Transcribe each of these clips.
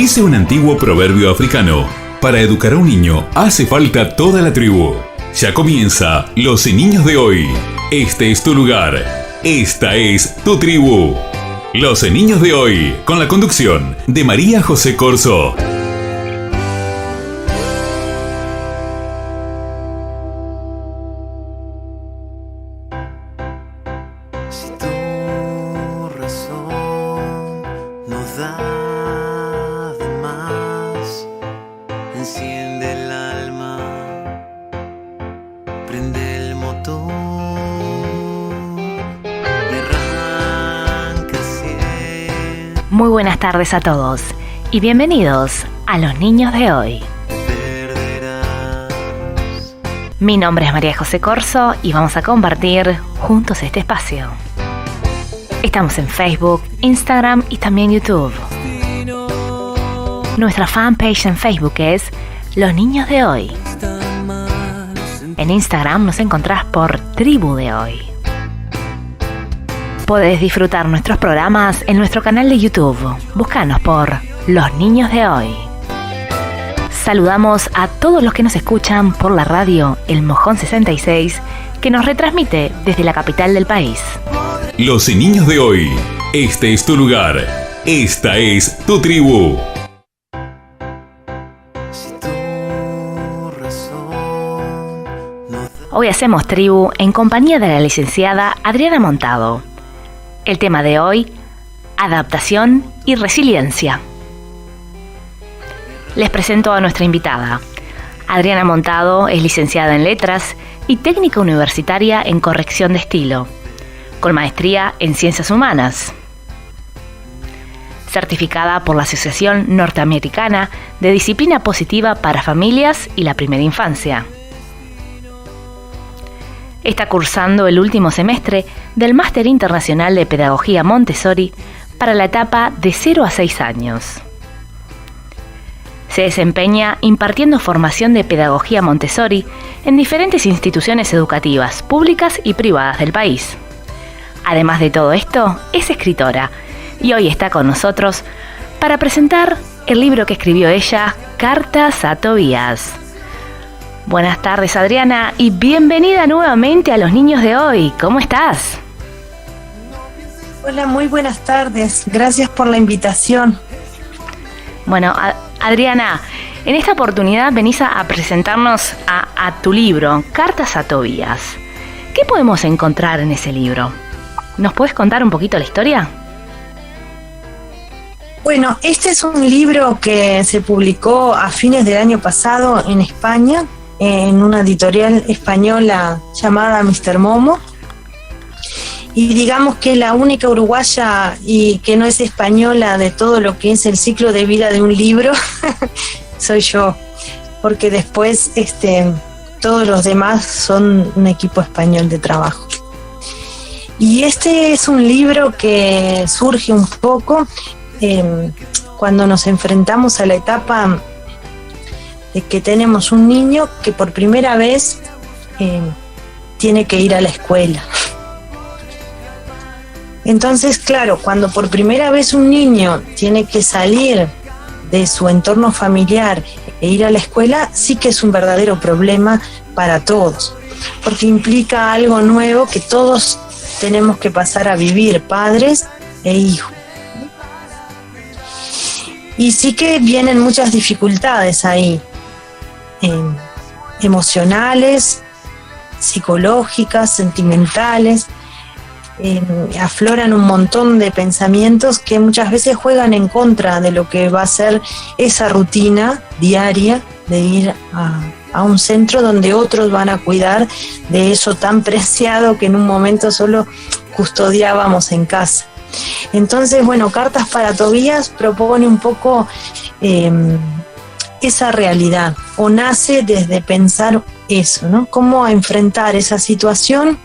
Dice un antiguo proverbio africano: para educar a un niño hace falta toda la tribu. Ya comienza Los Niños de Hoy. Este es tu lugar. Esta es tu tribu. Los Niños de Hoy, con la conducción de María José Corso. Muy buenas tardes a todos y bienvenidos a Los Niños de Hoy. Mi nombre es María José Corso y vamos a compartir juntos este espacio. Estamos en Facebook, Instagram y también YouTube. Nuestra fanpage en Facebook es Los Niños de Hoy. En Instagram nos encontrás por Tribu de Hoy. Podés disfrutar nuestros programas en nuestro canal de YouTube. Búscanos por Los Niños de Hoy. Saludamos a todos los que nos escuchan por la radio El Mojón 66, que nos retransmite desde la capital del país. Los Niños de Hoy. Este es tu lugar. Esta es tu tribu. Hoy hacemos tribu en compañía de la licenciada Adriana Montado. El tema de hoy: adaptación y resiliencia. Les presento a nuestra invitada. Adriana Montado es licenciada en Letras y técnica universitaria en corrección de estilo, con maestría en Ciencias Humanas. Certificada por la Asociación Norteamericana de Disciplina Positiva para Familias y la Primera Infancia. Está cursando el último semestre del Máster Internacional de Pedagogía Montessori para la etapa de 0 a 6 años. Se desempeña impartiendo formación de pedagogía Montessori en diferentes instituciones educativas, públicas y privadas del país. Además de todo esto, es escritora y hoy está con nosotros para presentar el libro que escribió ella, Cartas a Tobías. Buenas tardes, Adriana, y bienvenida nuevamente a Los Niños de Hoy. ¿Cómo estás? Hola, muy buenas tardes. Gracias por la invitación. Bueno, Adriana, en esta oportunidad venís a presentarnos a tu libro, Cartas a Tobías. ¿Qué podemos encontrar en ese libro? ¿Nos puedes contar un poquito la historia? Bueno, este es un libro que se publicó a fines del año pasado en España, en una editorial española llamada Mr. Momo, y digamos que la única uruguaya y que no es española de todo lo que es el ciclo de vida de un libro soy yo, porque después todos los demás son un equipo español de trabajo. Y este es un libro que surge un poco cuando nos enfrentamos a la etapa de que tenemos un niño que por primera vez tiene que ir a la escuela. Entonces, claro, cuando por primera vez un niño tiene que salir de su entorno familiar e ir a la escuela, sí que es un verdadero problema para todos, porque implica algo nuevo que todos tenemos que pasar a vivir, padres e hijos. Y sí que vienen muchas dificultades ahí, emocionales, psicológicas, sentimentales. Afloran un montón de pensamientos que muchas veces juegan en contra de lo que va a ser esa rutina diaria de ir a un centro donde otros van a cuidar de eso tan preciado que en un momento solo custodiábamos en casa. Entonces, bueno, Cartas para Tobías propone un poco esa realidad, o nace desde pensar eso, ¿no? Cómo enfrentar esa situación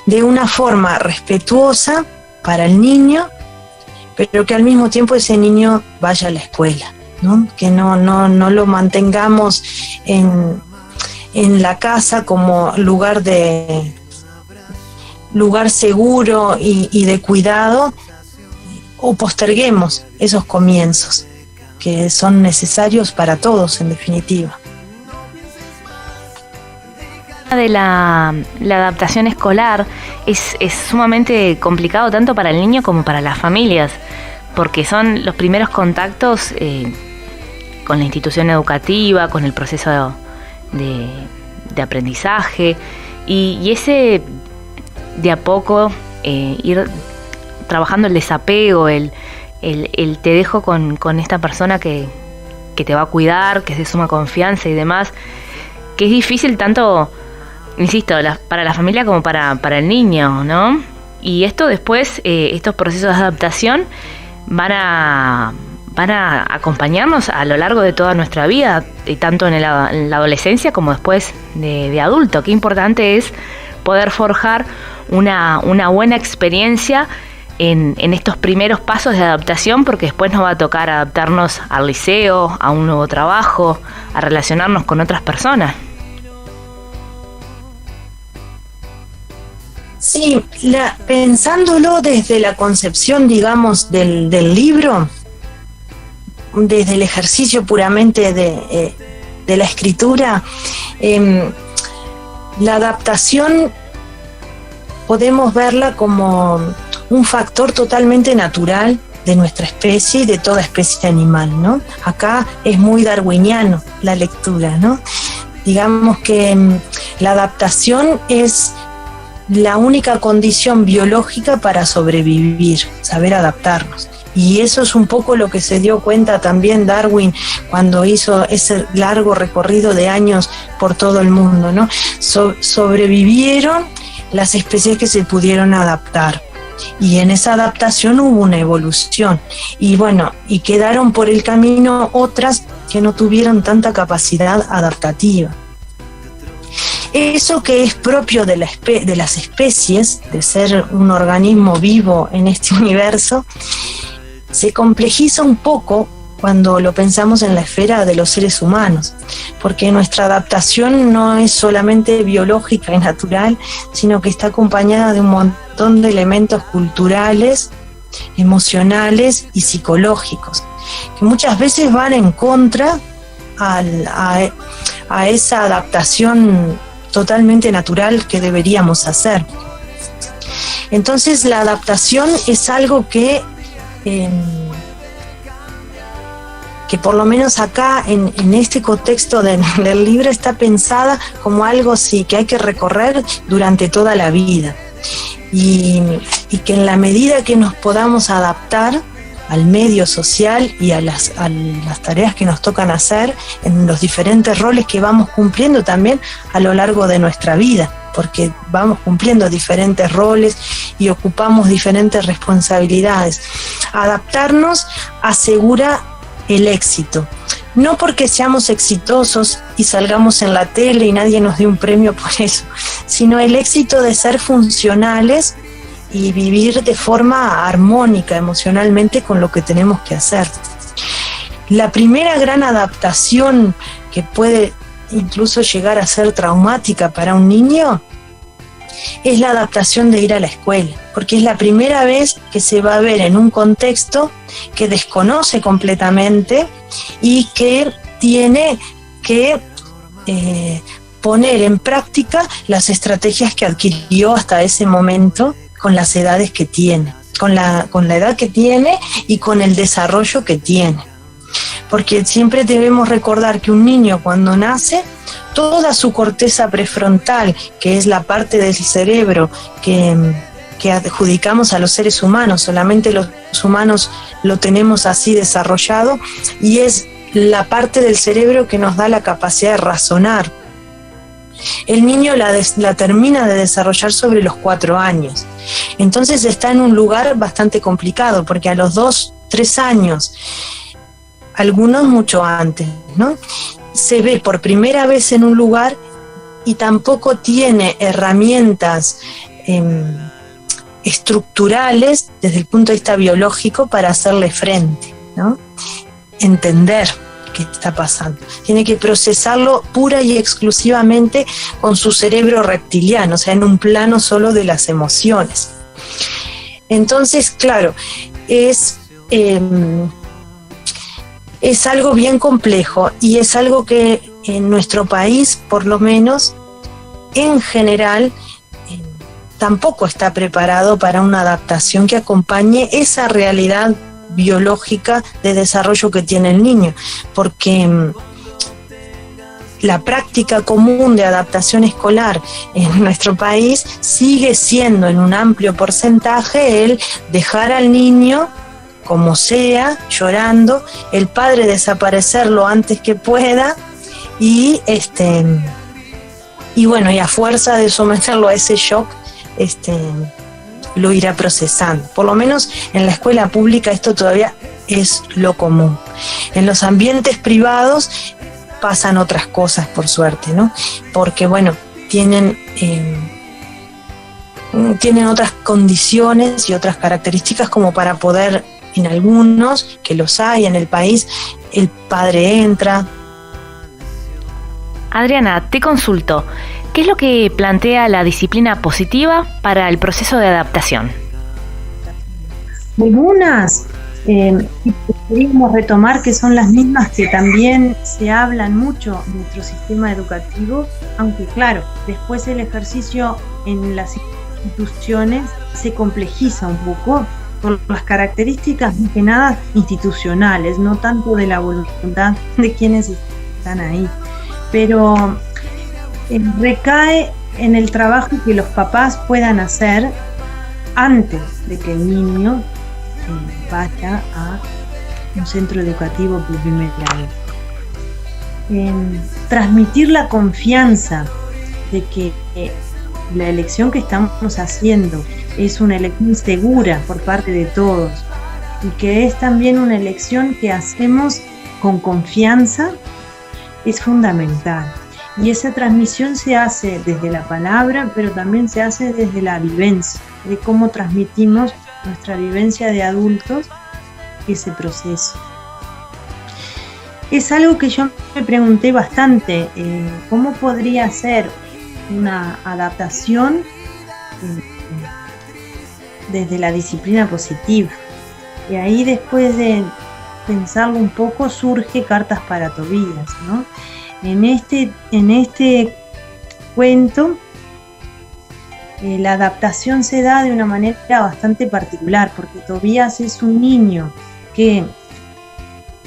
de una forma respetuosa para el niño, pero que al mismo tiempo ese niño vaya a la escuela, ¿no? Que no lo mantengamos en la casa como lugar seguro y de cuidado, o posterguemos esos comienzos. que son necesarios para todos, en definitiva. De la adaptación escolar es sumamente complicado tanto para el niño como para las familias, porque son los primeros contactos con la institución educativa, con el proceso de aprendizaje, y ese de a poco ir trabajando el desapego, el te dejo con esta persona que te va a cuidar, que es de suma confianza y demás, que es difícil tanto, insisto, para la familia como para el niño, ¿no? Y esto después, estos procesos de adaptación van a acompañarnos a lo largo de toda nuestra vida, tanto en la adolescencia como después de adulto. Qué importante es poder forjar una buena experiencia en estos primeros pasos de adaptación, porque después nos va a tocar adaptarnos al liceo, a un nuevo trabajo, a relacionarnos con otras personas. Sí, pensándolo desde la concepción, digamos, del libro, desde el ejercicio puramente de la escritura, la adaptación podemos verla como un factor totalmente natural de nuestra especie y de toda especie animal, ¿no? Acá es muy darwiniano la lectura, ¿no? Digamos que la adaptación es la única condición biológica para sobrevivir, saber adaptarnos. Y eso es un poco lo que se dio cuenta también Darwin cuando hizo ese largo recorrido de años por todo el mundo, ¿no? Sobrevivieron las especies que se pudieron adaptar. Y en esa adaptación hubo una evolución. Y bueno, y quedaron por el camino otras que no tuvieron tanta capacidad adaptativa. Eso que es propio de las especies, de ser un organismo vivo en este universo, se complejiza un poco cuando lo pensamos en la esfera de los seres humanos, porque nuestra adaptación no es solamente biológica y natural, sino que está acompañada de un montón de elementos culturales, emocionales y psicológicos, que muchas veces van en contra a esa adaptación totalmente natural que deberíamos hacer. Entonces la adaptación es algo que por lo menos acá en este contexto del libro está pensada como algo sí que hay que recorrer durante toda la vida, y que en la medida que nos podamos adaptar al medio social y a las tareas que nos tocan hacer, en los diferentes roles que vamos cumpliendo también a lo largo de nuestra vida, porque vamos cumpliendo diferentes roles y ocupamos diferentes responsabilidades. Adaptarnos asegura el éxito, no porque seamos exitosos y salgamos en la tele y nadie nos dé un premio por eso, sino el éxito de ser funcionales y vivir de forma armónica emocionalmente con lo que tenemos que hacer. La primera gran adaptación que puede incluso llegar a ser traumática para un niño es la adaptación de ir a la escuela, porque es la primera vez que se va a ver en un contexto que desconoce completamente y que tiene que poner en práctica las estrategias que adquirió hasta ese momento con las edades que tiene, con la edad que tiene y con el desarrollo que tiene. Porque siempre debemos recordar que un niño cuando nace, toda su corteza prefrontal, que es la parte del cerebro que adjudicamos a los seres humanos, solamente los humanos lo tenemos así desarrollado, y es la parte del cerebro que nos da la capacidad de razonar. El niño la termina de desarrollar sobre los 4 años. Entonces está en un lugar bastante complicado, porque a los 2, 3 años, algunos mucho antes, ¿no?, se ve por primera vez en un lugar y tampoco tiene herramientas estructurales desde el punto de vista biológico para hacerle frente, ¿no? Entender qué está pasando. Tiene que procesarlo pura y exclusivamente con su cerebro reptiliano, o sea, en un plano solo de las emociones. Entonces, claro, es es algo bien complejo y es algo que en nuestro país, por lo menos, en general, tampoco está preparado para una adaptación que acompañe esa realidad biológica de desarrollo que tiene el niño, porque la práctica común de adaptación escolar en nuestro país sigue siendo en un amplio porcentaje el dejar al niño como sea, llorando, el padre desaparecer lo antes que pueda y bueno, y a fuerza de someterlo a ese shock, lo irá procesando. Por lo menos en la escuela pública esto todavía es lo común. En los ambientes privados pasan otras cosas, por suerte, ¿no? Porque, bueno, tienen otras condiciones y otras características como para poder, en algunos, que los hay en el país, el padre entra. Adriana, te consulto, ¿qué es lo que plantea la disciplina positiva para el proceso de adaptación? Algunas podríamos retomar que son las mismas que también se hablan mucho en nuestro sistema educativo, aunque claro, después el ejercicio en las instituciones se complejiza un poco por las características más que nada institucionales, no tanto de la voluntad de quienes están ahí, pero recae en el trabajo que los papás puedan hacer antes de que el niño vaya a un centro educativo por primera vez. Transmitir la confianza de que la elección que estamos haciendo es una elección segura por parte de todos y que es también una elección que hacemos con confianza es fundamental. Y esa transmisión se hace desde la palabra, pero también se hace desde la vivencia, de cómo transmitimos nuestra vivencia de adultos ese proceso. Es algo que yo me pregunté bastante, ¿cómo podría ser una adaptación desde la disciplina positiva? Y ahí, después de pensarlo un poco, surge Cartas para Tobías, ¿no? En este cuento la adaptación se da de una manera bastante particular, porque Tobías es un niño que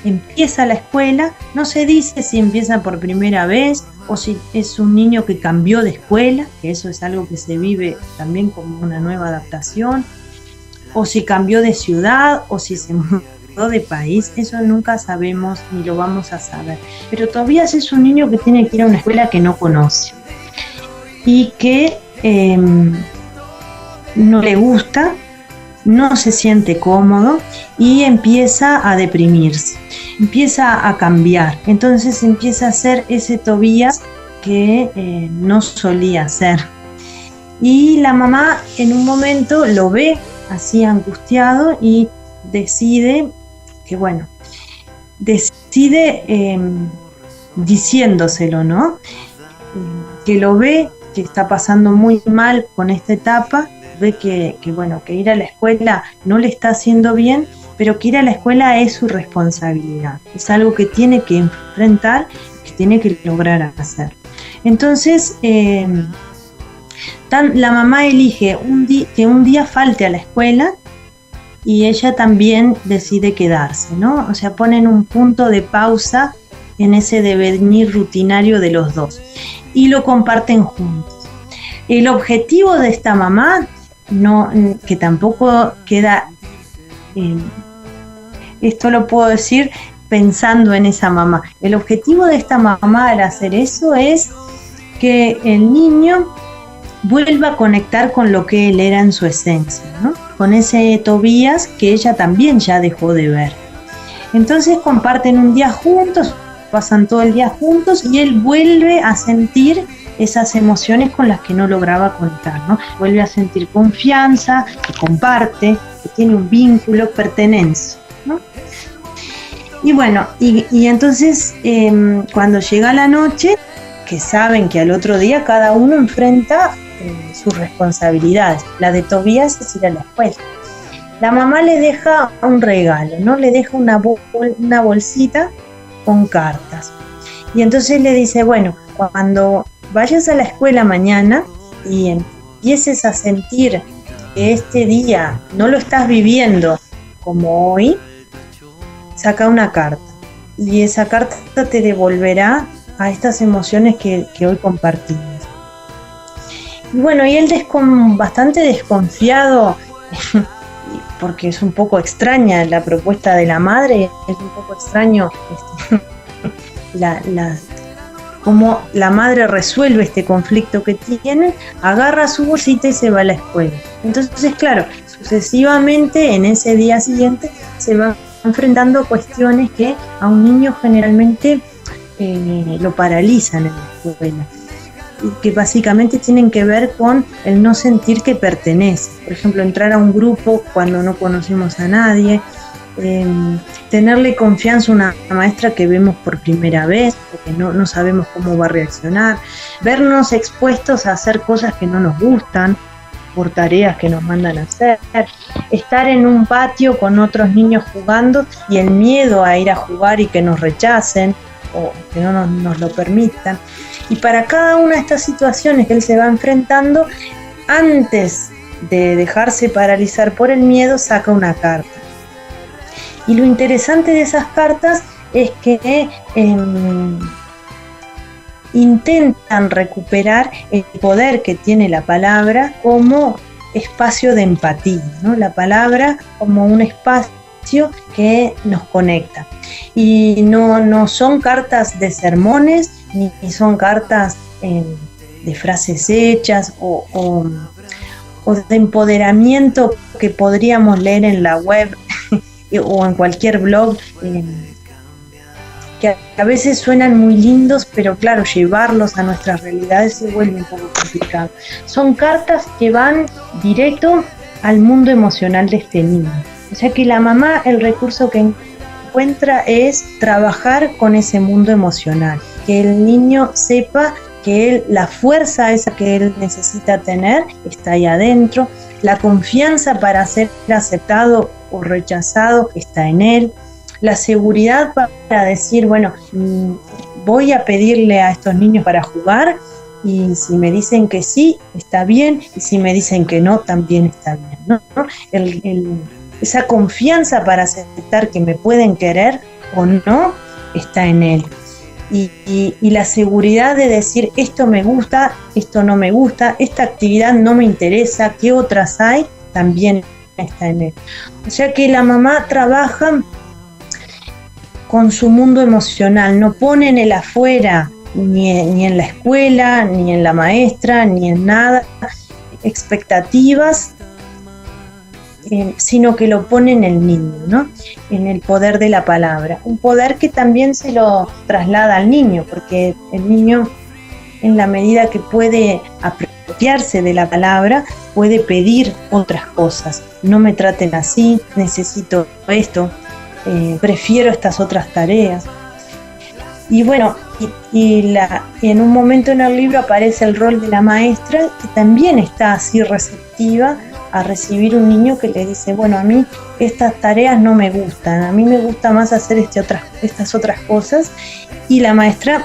empieza la escuela, no se dice si empieza por primera vez o si es un niño que cambió de escuela, que eso es algo que se vive también como una nueva adaptación, o si cambió de ciudad o si se mudó de país, eso nunca sabemos ni lo vamos a saber. Pero Tobías es un niño que tiene que ir a una escuela que no conoce y que no le gusta, no se siente cómodo y empieza a deprimirse, empieza a cambiar. Entonces empieza a ser ese Tobías que no solía ser. Y la mamá en un momento lo ve así angustiado y decide diciéndoselo, ¿no? Que lo ve, que está pasando muy mal con esta etapa, ve que ir a la escuela no le está haciendo bien, pero que ir a la escuela es su responsabilidad, es algo que tiene que enfrentar, que tiene que lograr hacer. Entonces, la mamá elige que un día falte a la escuela y ella también decide quedarse, ¿no? O sea, ponen un punto de pausa en ese devenir rutinario de los dos y lo comparten juntos. El objetivo de esta mamá, que tampoco queda, esto lo puedo decir pensando en esa mamá, el objetivo de esta mamá al hacer eso es que el niño vuelva a conectar con lo que él era en su esencia, ¿no? Con ese Tobías que ella también ya dejó de ver. Entonces comparten un día juntos, pasan todo el día juntos y él vuelve a sentir esas emociones con las que no lograba contar, ¿no? Vuelve a sentir confianza, que comparte, que tiene un vínculo, pertenencia, ¿no? Y bueno, y entonces cuando llega la noche, que saben que al otro día cada uno enfrenta sus responsabilidades. La de Tobías es ir a la escuela. la mamá le deja un regalo, ¿no? Le deja una bolsita con cartas. Y entonces le dice, bueno, cuando vayas a la escuela mañana y empieces a sentir que este día no lo estás viviendo como hoy, saca una carta. Y esa carta te devolverá a estas emociones que hoy compartimos. Y bueno, y él bastante desconfiado, porque es un poco extraña la propuesta de la madre, es un poco extraño cómo la madre resuelve este conflicto que tienen, agarra su bolsita y se va a la escuela. Entonces, claro, sucesivamente en ese día siguiente se va enfrentando cuestiones que a un niño generalmente lo paralizan en la escuela, y que básicamente tienen que ver con el no sentir que pertenece. Por ejemplo, entrar a un grupo cuando no conocemos a nadie, tenerle confianza a una maestra que vemos por primera vez, porque no sabemos cómo va a reaccionar, vernos expuestos a hacer cosas que no nos gustan, por tareas que nos mandan a hacer, estar en un patio con otros niños jugando y el miedo a ir a jugar y que nos rechacen o que no nos lo permitan. Y para cada una de estas situaciones que él se va enfrentando, antes de dejarse paralizar por el miedo, saca una carta. Y lo interesante de esas cartas es que intentan recuperar el poder que tiene la palabra como espacio de empatía, ¿no? La palabra como un espacio que nos conecta. Y no son cartas de sermones, ni son cartas de frases hechas o de empoderamiento que podríamos leer en la web o en cualquier blog, que a veces suenan muy lindos, pero claro, llevarlos a nuestras realidades se vuelve un poco complicado. Son cartas que van directo al mundo emocional de este niño. O sea que la mamá, el recurso que encuentra es trabajar con ese mundo emocional, que el niño sepa que la fuerza esa que él necesita tener está ahí adentro, la confianza para ser aceptado o rechazado está en él, la seguridad para decir, bueno, voy a pedirle a estos niños para jugar y si me dicen que sí, está bien, y si me dicen que no, también está bien, ¿no? Esa confianza para aceptar que me pueden querer o no está en él. Y la seguridad de decir, esto me gusta, esto no me gusta, esta actividad no me interesa, ¿qué otras hay? También está en él. O sea que la mamá trabaja con su mundo emocional, no pone en el afuera, ni en la escuela, ni en la maestra, ni en nada, expectativas, sino que lo pone en el niño, ¿no? En el poder de la palabra. Un poder que también se lo traslada al niño, porque el niño, en la medida que puede apropiarse de la palabra, puede pedir otras cosas. No me traten así, necesito esto, prefiero estas otras tareas. Y bueno, y en un momento en el libro aparece el rol de la maestra, que también está así receptiva a recibir un niño que le dice, bueno, a mí estas tareas no me gustan, a mí me gusta más hacer estas otras cosas, y la maestra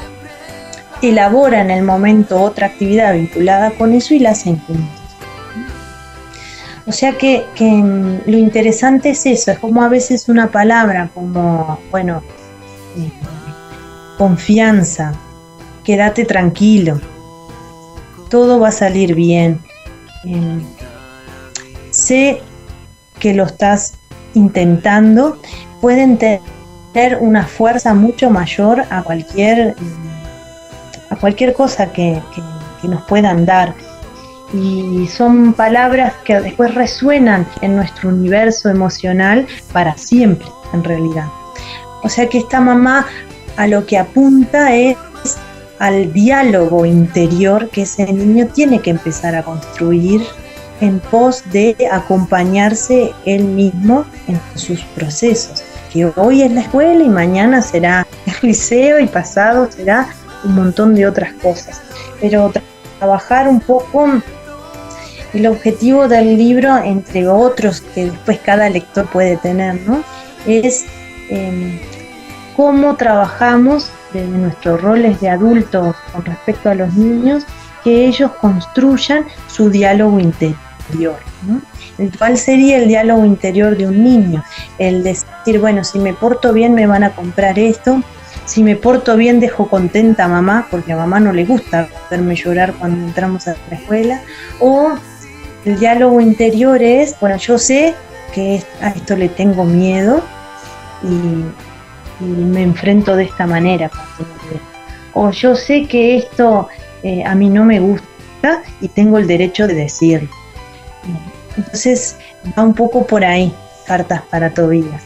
elabora en el momento otra actividad vinculada con eso y la hacen juntos. O sea que lo interesante es eso, es como a veces una palabra como, bueno, confianza, quédate tranquilo, todo va a salir bien, sé que lo estás intentando, pueden tener una fuerza mucho mayor a cualquier cosa que nos puedan dar. Y son palabras que después resuenan en nuestro universo emocional para siempre, en realidad. O sea que esta mamá a lo que apunta es al diálogo interior que ese niño tiene que empezar a construir en pos de acompañarse él mismo en sus procesos, que hoy es la escuela y mañana será el liceo y pasado será un montón de otras cosas, pero trabajar un poco el objetivo del libro, entre otros que después cada lector puede tener, ¿no?, es cómo trabajamos desde nuestros roles de adultos con respecto a los niños, que ellos construyan su diálogo interior, ¿no? ¿Cuál sería el diálogo interior de un niño? El decir, bueno, si me porto bien me van a comprar esto, si me porto bien dejo contenta a mamá, porque a mamá no le gusta verme llorar cuando entramos a la escuela. O el diálogo interior es, bueno, yo sé que a esto le tengo miedo y me enfrento de esta manera. O yo sé que esto a mí no me gusta y tengo el derecho de decirlo. Entonces va un poco por ahí, Cartas para Tobías.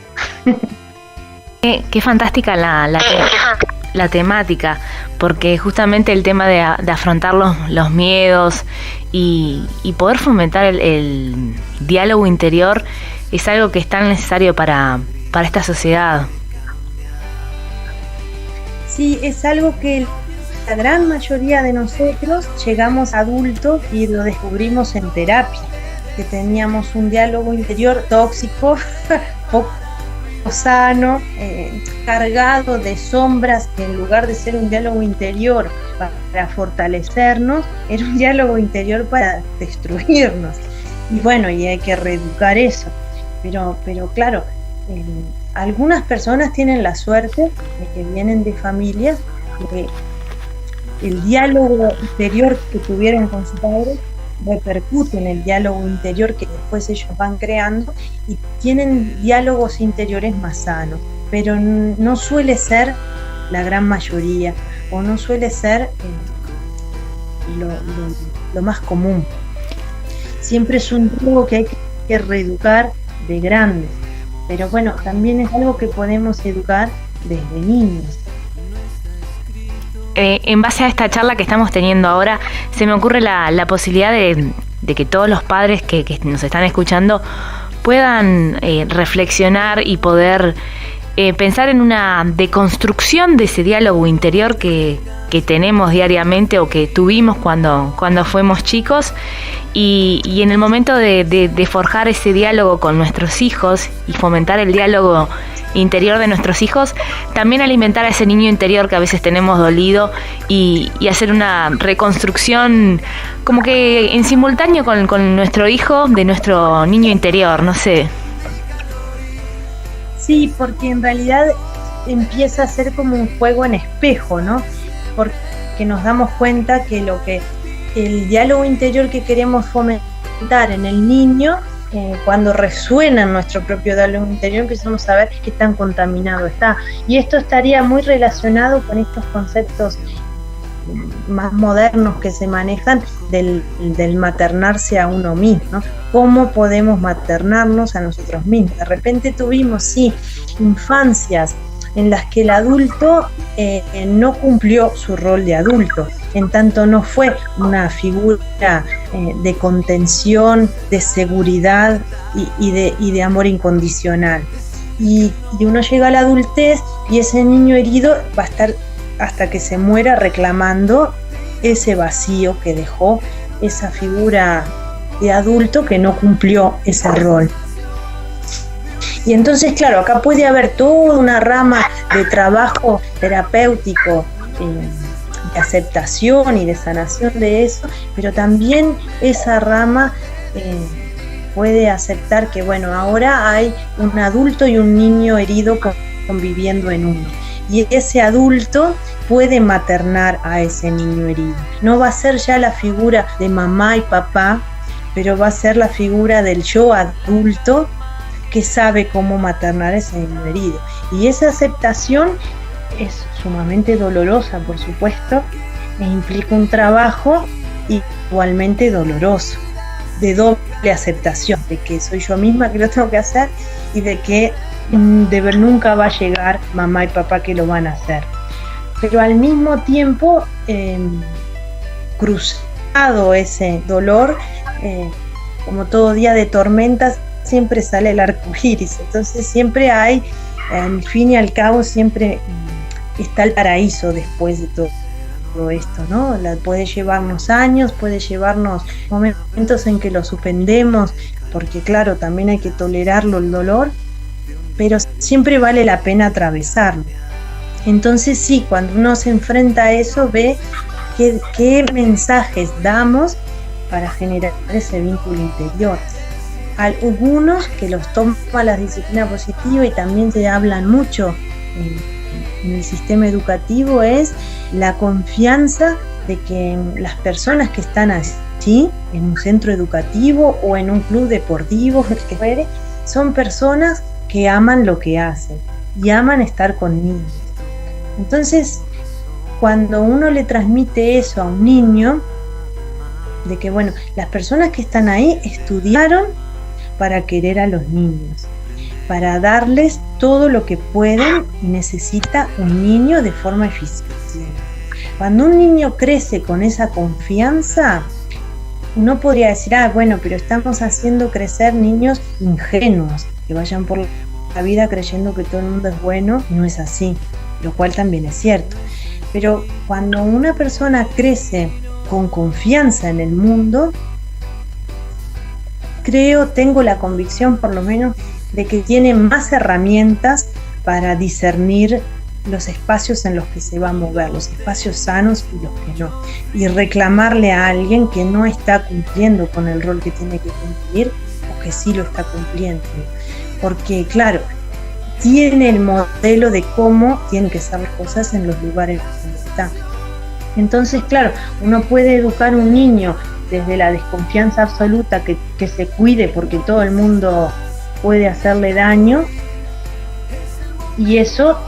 Qué fantástica la temática, porque justamente el tema de afrontar los miedos y poder fomentar el diálogo interior es algo que es tan necesario para esta sociedad. Sí, es algo que la gran mayoría de nosotros llegamos adultos y lo descubrimos en terapia, que teníamos un diálogo interior tóxico, poco sano, cargado de sombras, que en lugar de ser un diálogo interior para fortalecernos, era un diálogo interior para destruirnos. Y bueno, y hay que reeducar eso. Pero claro, algunas personas tienen la suerte de que vienen de familias que el diálogo interior que tuvieron con su padre repercute en el diálogo interior que después ellos van creando y tienen diálogos interiores más sanos, pero no suele ser la gran mayoría, o no suele ser lo más común. Siempre es un diálogo que hay que reeducar de grandes, pero bueno, también es algo que podemos educar desde niños. En base a esta charla que estamos teniendo ahora, se me ocurre la posibilidad de que todos los padres que nos están escuchando puedan reflexionar y poder pensar en una deconstrucción de ese diálogo interior que tenemos diariamente o que tuvimos cuando fuimos chicos, y en el momento de forjar ese diálogo con nuestros hijos y fomentar el diálogo interior de nuestros hijos, también alimentar a ese niño interior que a veces tenemos dolido y hacer una reconstrucción como que en simultáneo con nuestro hijo, de nuestro niño interior, no sé. Sí, porque en realidad empieza a ser como un juego en espejo, ¿no? Porque nos damos cuenta que el diálogo interior que queremos fomentar en el niño, cuando resuena en nuestro propio diálogo interior, empezamos a ver qué tan contaminado está. Y esto estaría muy relacionado con estos conceptos más modernos que se manejan del maternarse a uno mismo, ¿no? ¿Cómo podemos maternarnos a nosotros mismos? De repente tuvimos, sí, infancias en las que el adulto no cumplió su rol de adulto, en tanto no fue una figura de contención, de seguridad y de amor incondicional. Y uno llega a la adultez y ese niño herido va a estar hasta que se muera reclamando ese vacío que dejó esa figura de adulto que no cumplió ese rol. Y entonces, claro, acá puede haber toda una rama de trabajo terapéutico, de aceptación y de sanación de eso, pero también esa rama puede aceptar que, bueno, ahora hay un adulto y un niño herido conviviendo en uno. Y ese adulto puede maternar a ese niño herido. No va a ser ya la figura de mamá y papá, pero va a ser la figura del yo adulto que sabe cómo maternar a ese niño herido. Y esa aceptación es sumamente dolorosa, por supuesto, e implica un trabajo igualmente doloroso, de doble aceptación, de que soy yo misma que lo tengo que hacer y de que nunca va a llegar mamá y papá que lo van a hacer. Pero al mismo tiempo, cruzado ese dolor, como todo día de tormentas, siempre sale el arco iris. Entonces siempre hay, al fin y al cabo, siempre está el paraíso después de todo esto, ¿no? Puede llevarnos años, puede llevarnos momentos momentos en que lo suspendemos, porque claro, también hay que tolerarlo el dolor, pero siempre vale la pena atravesarlo. Entonces sí, cuando uno se enfrenta a eso, ve qué mensajes damos para generar ese vínculo interior. Algunos que los toman la disciplina positiva y también se hablan mucho en el sistema educativo es la confianza de que las personas que están allí, en un centro educativo o en un club deportivo, el que fuere, son personas que aman lo que hacen y aman estar con niños. Entonces, cuando uno le transmite eso a un niño, de que bueno, las personas que están ahí estudiaron para querer a los niños, para darles todo lo que pueden y necesita un niño de forma eficiente. Cuando un niño crece con esa confianza, uno podría decir, bueno, pero estamos haciendo crecer niños ingenuos, que vayan por la vida creyendo que todo el mundo es bueno, y no es así, lo cual también es cierto. Pero cuando una persona crece con confianza en el mundo, tengo la convicción por lo menos de que tiene más herramientas para discernir los espacios en los que se va a mover, los espacios sanos y los que no, y reclamarle a alguien que no está cumpliendo con el rol que tiene que cumplir o que sí lo está cumpliendo, porque claro, tiene el modelo de cómo tienen que ser las cosas en los lugares donde está. Entonces, claro, uno puede educar a un niño desde la desconfianza absoluta, que se cuide porque todo el mundo puede hacerle daño, y eso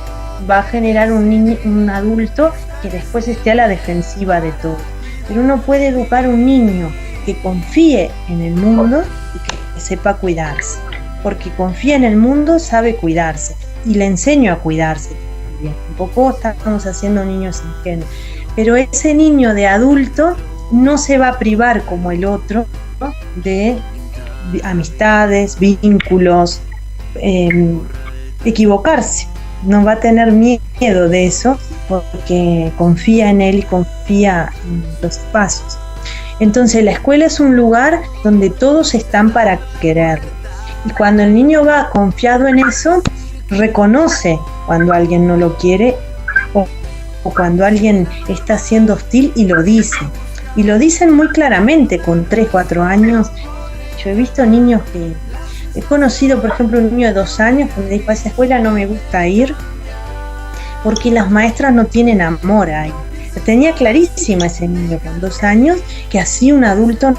va a generar un adulto que después esté a la defensiva de todo. Pero uno puede educar a un niño que confíe en el mundo y que sepa cuidarse, porque confía en el mundo, sabe cuidarse, y le enseño a cuidarse también. Un poco estamos haciendo niños ingenuos, pero ese niño de adulto no se va a privar como el otro, ¿no?, de amistades, vínculos, equivocarse. No va a tener miedo de eso porque confía en él y confía en los espacios. Entonces la escuela es un lugar donde todos están para quererlo. Y cuando el niño va confiado en eso, reconoce cuando alguien no lo quiere o cuando alguien está siendo hostil y lo dice. Y lo dicen muy claramente con 3, 4 años. Yo he visto niños que... He conocido, por ejemplo, un niño de 2 años que me dijo: a esa escuela no me gusta ir porque las maestras no tienen amor ahí. Tenía clarísima ese niño con 2 años que así un adulto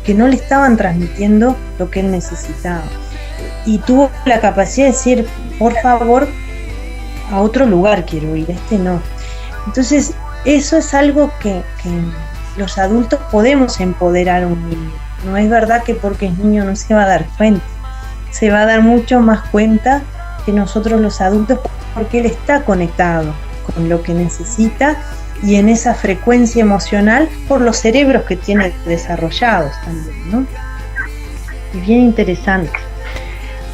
que no le estaban transmitiendo lo que él necesitaba. Y tuvo la capacidad de decir: por favor, a otro lugar quiero ir, no. Entonces, eso es algo que los adultos podemos empoderar a un niño. No es verdad que porque es niño no se va a dar cuenta. Se va a dar mucho más cuenta que nosotros los adultos, porque él está conectado con lo que necesita y en esa frecuencia emocional por los cerebros que tiene desarrollados también, ¿no? Es bien interesante.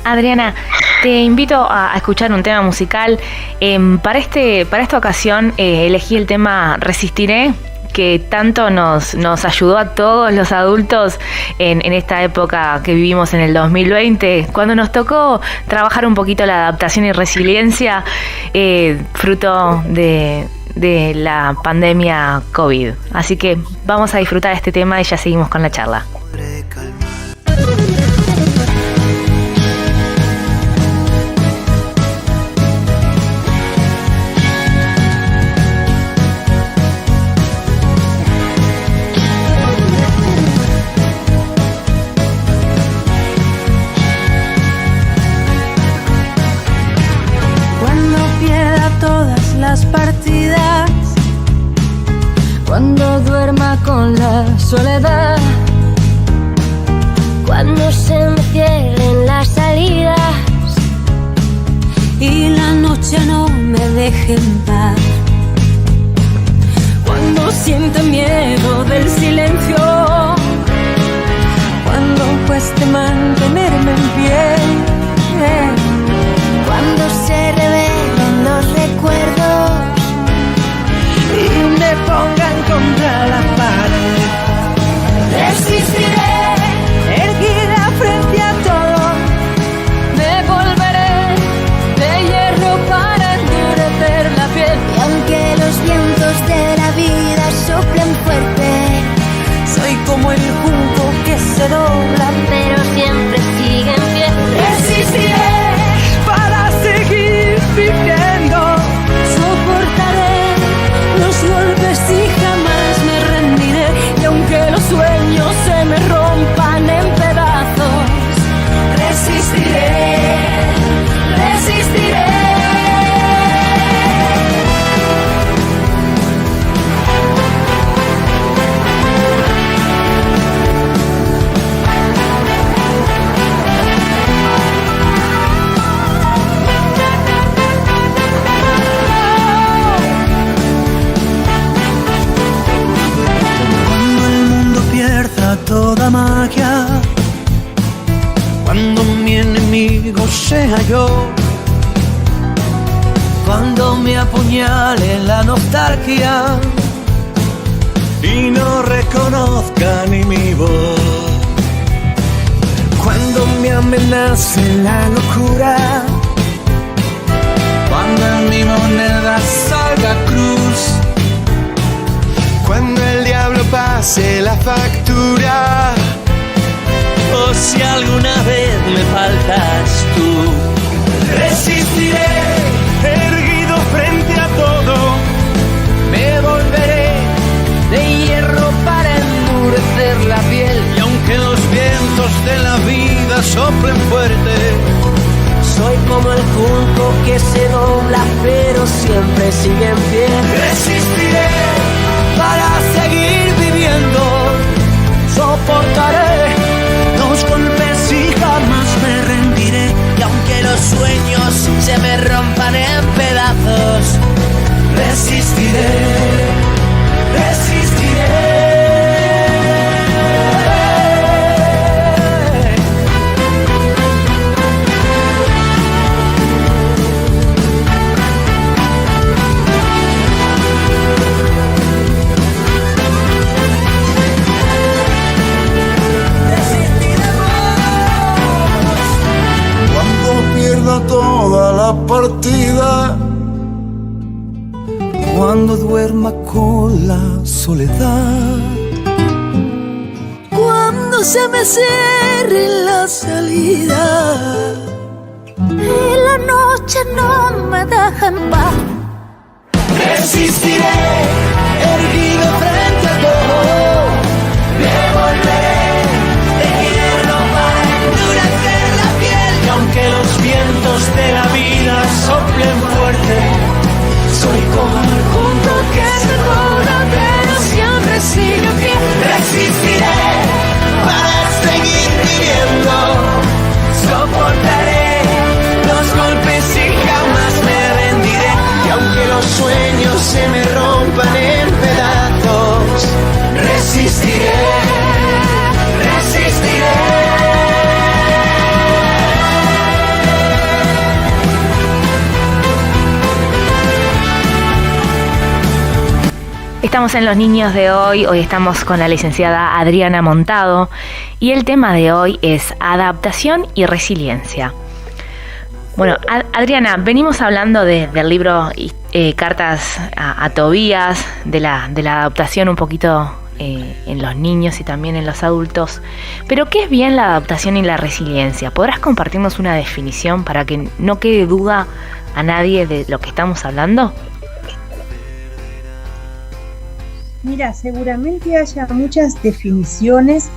Adriana, te invito a escuchar un tema musical. Para esta ocasión elegí el tema Resistiré, que tanto nos ayudó a todos los adultos en esta época que vivimos en el 2020, cuando nos tocó trabajar un poquito la adaptación y resiliencia, fruto de la pandemia COVID. Así que vamos a disfrutar este tema y ya seguimos con la charla. Partidas, cuando duerma con la soledad, cuando se me cierren las salidas y la noche no me deje en paz, cuando sienta miedo del silencio, cuando cueste mantenerme en pie, cuando se revelen los recuerdos y me pongan contra la pared. yo. Cuando me apuñale la nostalgia y no reconozca ni mi voz. Cuando me amenace la locura, cuando en mi moneda salga cruz, cuando el diablo pase la factura, o si alguna vez me faltas tú, resistiré erguido frente a todo, me volveré de hierro para endurecer la piel, y aunque los vientos de la vida soplen fuerte, soy como el junco que se dobla pero siempre sigue en pie. Resistiré para seguir viviendo, soportaré los golpes y jamás me rendiré, y aunque los sueños se me rompan en pedazos, resistiré, resistiré. Toda la partida, cuando duerma con la soledad, cuando se me cierre la salida y la noche no me deja en paz, resistiré erguido frente a todo, me volveré de hierro para endurecer la piel, y aunque los vientos de la vida soplen fuerte, soy como el junco que se dobla pero siempre sigue en pie. Resistiré para seguir viviendo, soportaré los golpes y jamás me rendiré, y aunque los sueños se me rompan en pedazos, resistiré, resistiré. Estamos en Los Niños de Hoy estamos con la licenciada Adriana Montado y el tema de hoy es adaptación y resiliencia. Bueno, Adriana, venimos hablando del libro Cartas a Tobías, de la adaptación un poquito en los niños y también en los adultos, pero ¿qué es bien la adaptación y la resiliencia? ¿Podrás compartirnos una definición para que no quede duda a nadie de lo que estamos hablando? Mira, seguramente haya muchas definiciones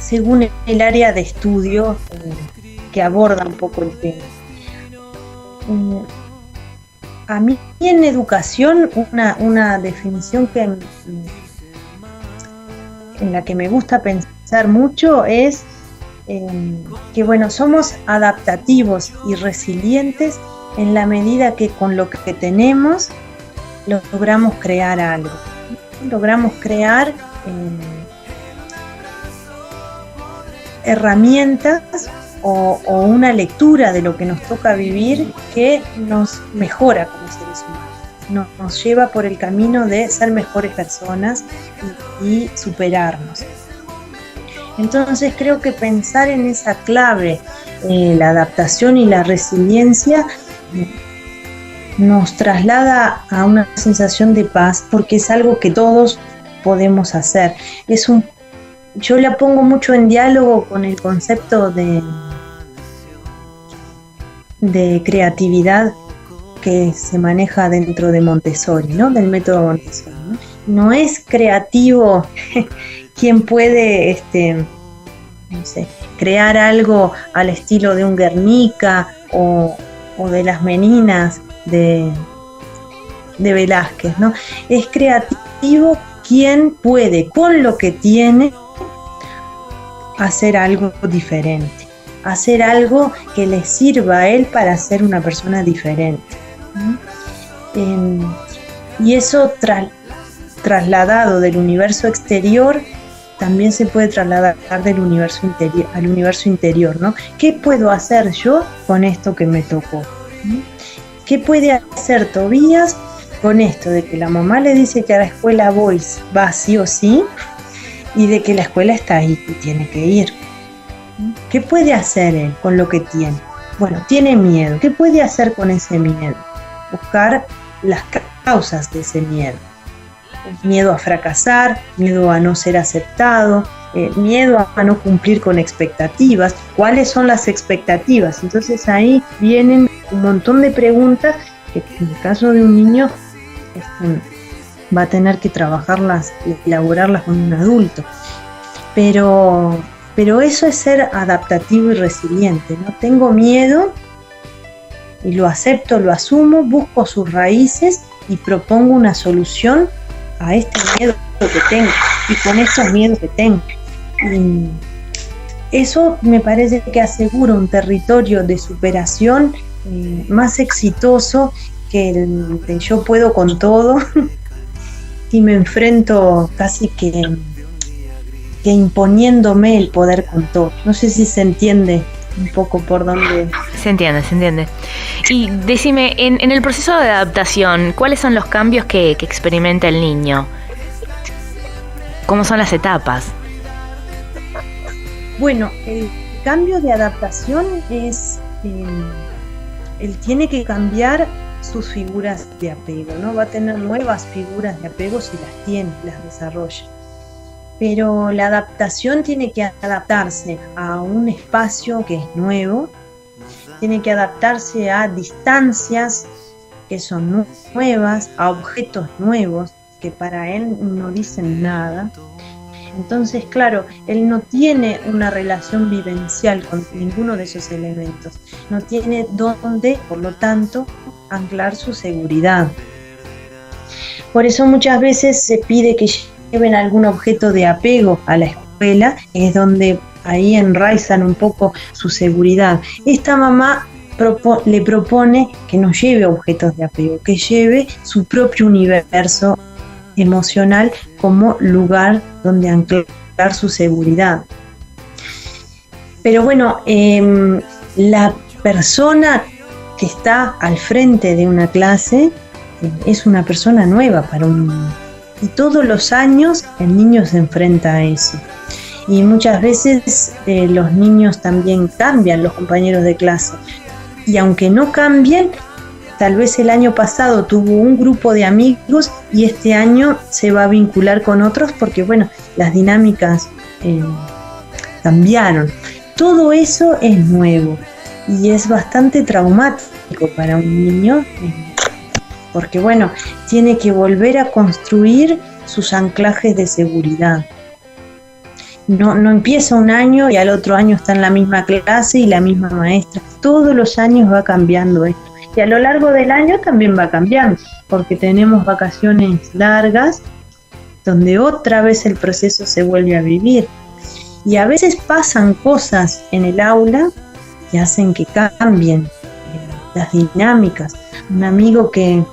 según el área de estudio que aborda un poco el tema. A mí en educación una definición en la que me gusta pensar mucho es que bueno, somos adaptativos y resilientes en la medida que con lo que tenemos logramos crear algo. Logramos crear herramientas o una lectura de lo que nos toca vivir que nos mejora como seres humanos, nos lleva por el camino de ser mejores personas y superarnos. Entonces creo que pensar en esa clave, la adaptación y la resiliencia, nos traslada a una sensación de paz, porque es algo que todos podemos hacer. Yo la pongo mucho en diálogo con el concepto de creatividad que se maneja dentro de Montessori, ¿no? Del método Montessori, ¿no? No es creativo quien puede crear algo al estilo de un Guernica o de las Meninas de Velázquez, ¿no? Es creativo quien puede, con lo que tiene, hacer algo diferente, hacer algo que le sirva a él para ser una persona diferente. Y eso trasladado del universo exterior también se puede trasladar del universo interior al universo interior, ¿no? ¿Qué puedo hacer yo con esto que me tocó? ¿Qué puede hacer Tobías con esto de que la mamá le dice que a la escuela va sí o sí, y de que la escuela está ahí y tiene que ir? ¿Qué puede hacer él con lo que tiene? Bueno, tiene miedo. ¿Qué puede hacer con ese miedo? Buscar las causas de ese miedo. Miedo a fracasar, miedo a no ser aceptado, miedo a no cumplir con expectativas. ¿Cuáles son las expectativas? Entonces ahí vienen un montón de preguntas que en el caso de un niño va a tener que trabajarlas y elaborarlas con un adulto. Pero eso es ser adaptativo y resiliente, ¿no? Tengo miedo y lo acepto, lo asumo, busco sus raíces y propongo una solución a este miedo que tengo y con estos miedos que tengo. Y eso me parece que asegura un territorio de superación más exitoso que el de yo puedo con todo y me enfrento casi que imponiéndome el poder con todo. No sé si se entiende un poco por dónde. Se entiende. Y decime, en el proceso de adaptación, ¿cuáles son los cambios que experimenta el niño? ¿Cómo son las etapas? Bueno, el cambio de adaptación es, él tiene que cambiar sus figuras de apego, ¿no? Va a tener nuevas figuras de apego si las tiene, las desarrolla. Pero la adaptación tiene que adaptarse a un espacio que es nuevo, tiene que adaptarse a distancias que son nuevas, a objetos nuevos que para él no dicen nada. Entonces, claro, él no tiene una relación vivencial con ninguno de esos elementos, no tiene dónde, por lo tanto, anclar su seguridad. Por eso muchas veces se pide que lleven algún objeto de apego a la escuela, es donde ahí enraizan un poco su seguridad. Esta mamá le propone que no lleve objetos de apego, que lleve su propio universo emocional como lugar donde anclar su seguridad. Pero bueno, la persona que está al frente de una clase es una persona nueva para un niño. Y todos los años el niño se enfrenta a eso. Y muchas veces los niños también cambian, los compañeros de clase. Y aunque no cambien, tal vez el año pasado tuvo un grupo de amigos y este año se va a vincular con otros porque, bueno, las dinámicas cambiaron. Todo eso es nuevo y es bastante traumático para un niño. Porque bueno, tiene que volver a construir sus anclajes de seguridad. No empieza un año y al otro año está en la misma clase y la misma maestra. Todos los años va cambiando esto. Y a lo largo del año también va cambiando, porque tenemos vacaciones largas donde otra vez el proceso se vuelve a vivir. Y a veces pasan cosas en el aula que hacen que cambien las dinámicas. Un amigo que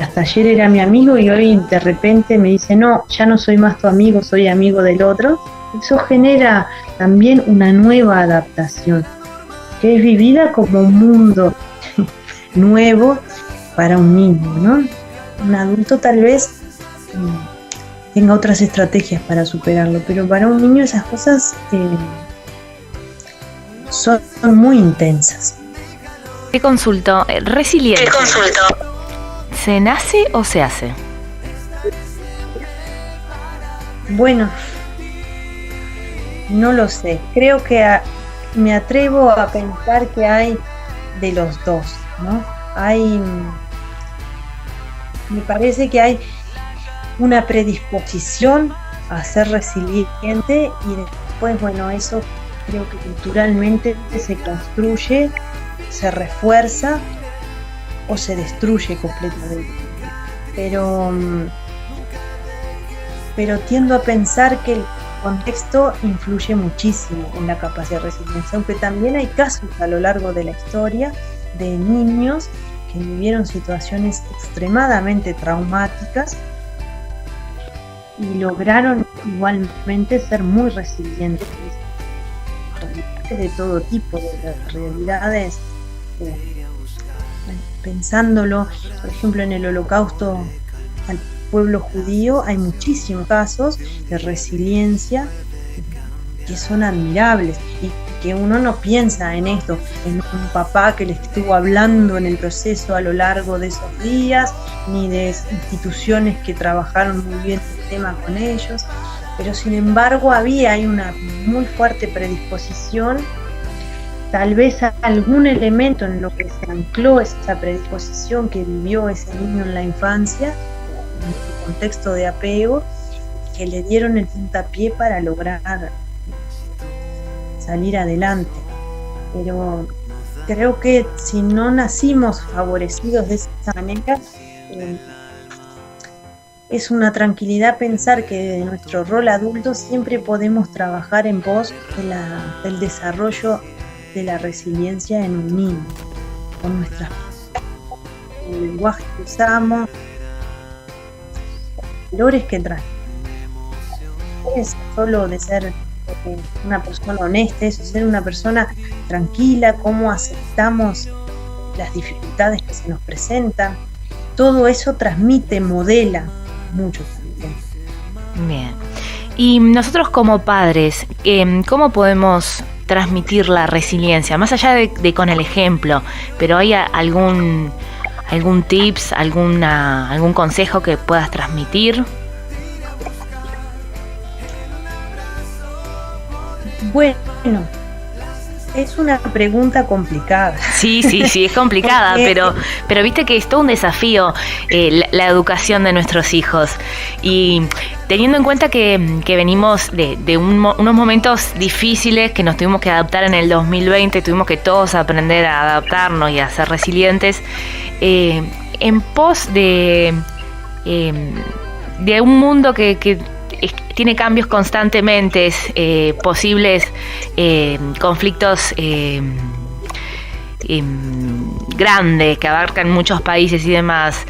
hasta ayer era mi amigo y hoy de repente me dice, no, ya no soy más tu amigo, soy amigo del otro. Eso genera también una nueva adaptación, que es vivida como un mundo nuevo para un niño, ¿no? Un adulto tal vez tenga otras estrategias para superarlo, pero para un niño esas cosas son muy intensas. Te consulto, resiliencia. ¿Se nace o se hace? Bueno, no lo sé. Creo que me atrevo a pensar que hay de los dos, ¿no? Me parece que hay una predisposición a ser resiliente y después, bueno, eso creo que culturalmente se construye, se refuerza o se destruye completamente. Pero tiendo a pensar que el contexto influye muchísimo en la capacidad de resiliencia, aunque también hay casos a lo largo de la historia de niños que vivieron situaciones extremadamente traumáticas y lograron igualmente ser muy resilientes de todo tipo de realidades. Pensándolo, por ejemplo, en el Holocausto al pueblo judío hay muchísimos casos de resiliencia que son admirables y que uno no piensa en esto, en un papá que le estuvo hablando en el proceso a lo largo de esos días, ni de instituciones que trabajaron muy bien el tema con ellos, pero sin embargo hay una muy fuerte predisposición, tal vez algún elemento en lo que se ancló esa predisposición que vivió ese niño en la infancia, en el contexto de apego, que le dieron el puntapié para lograr salir adelante. Pero creo que si no nacimos favorecidos de esa manera, es una tranquilidad pensar que de nuestro rol adulto siempre podemos trabajar en pos del desarrollo de la resiliencia en un niño, con el lenguaje que usamos, los valores que traen. Es solo de ser una persona honesta, eso, ser una persona tranquila, cómo aceptamos las dificultades que se nos presentan. Todo eso transmite, modela mucho también. Bien. Y nosotros como padres, ¿cómo podemos transmitir la resiliencia? Más allá de con el ejemplo, pero ¿hay algún tips, algún consejo que puedas transmitir? Bueno, es una pregunta complicada. Sí, es complicada, pero viste que es todo un desafío la educación de nuestros hijos. Y teniendo en cuenta que venimos de unos momentos difíciles que nos tuvimos que adaptar en el 2020, tuvimos que todos aprender a adaptarnos y a ser resilientes, en pos de un mundo que tiene cambios constantemente, posibles conflictos grandes que abarcan muchos países y demás.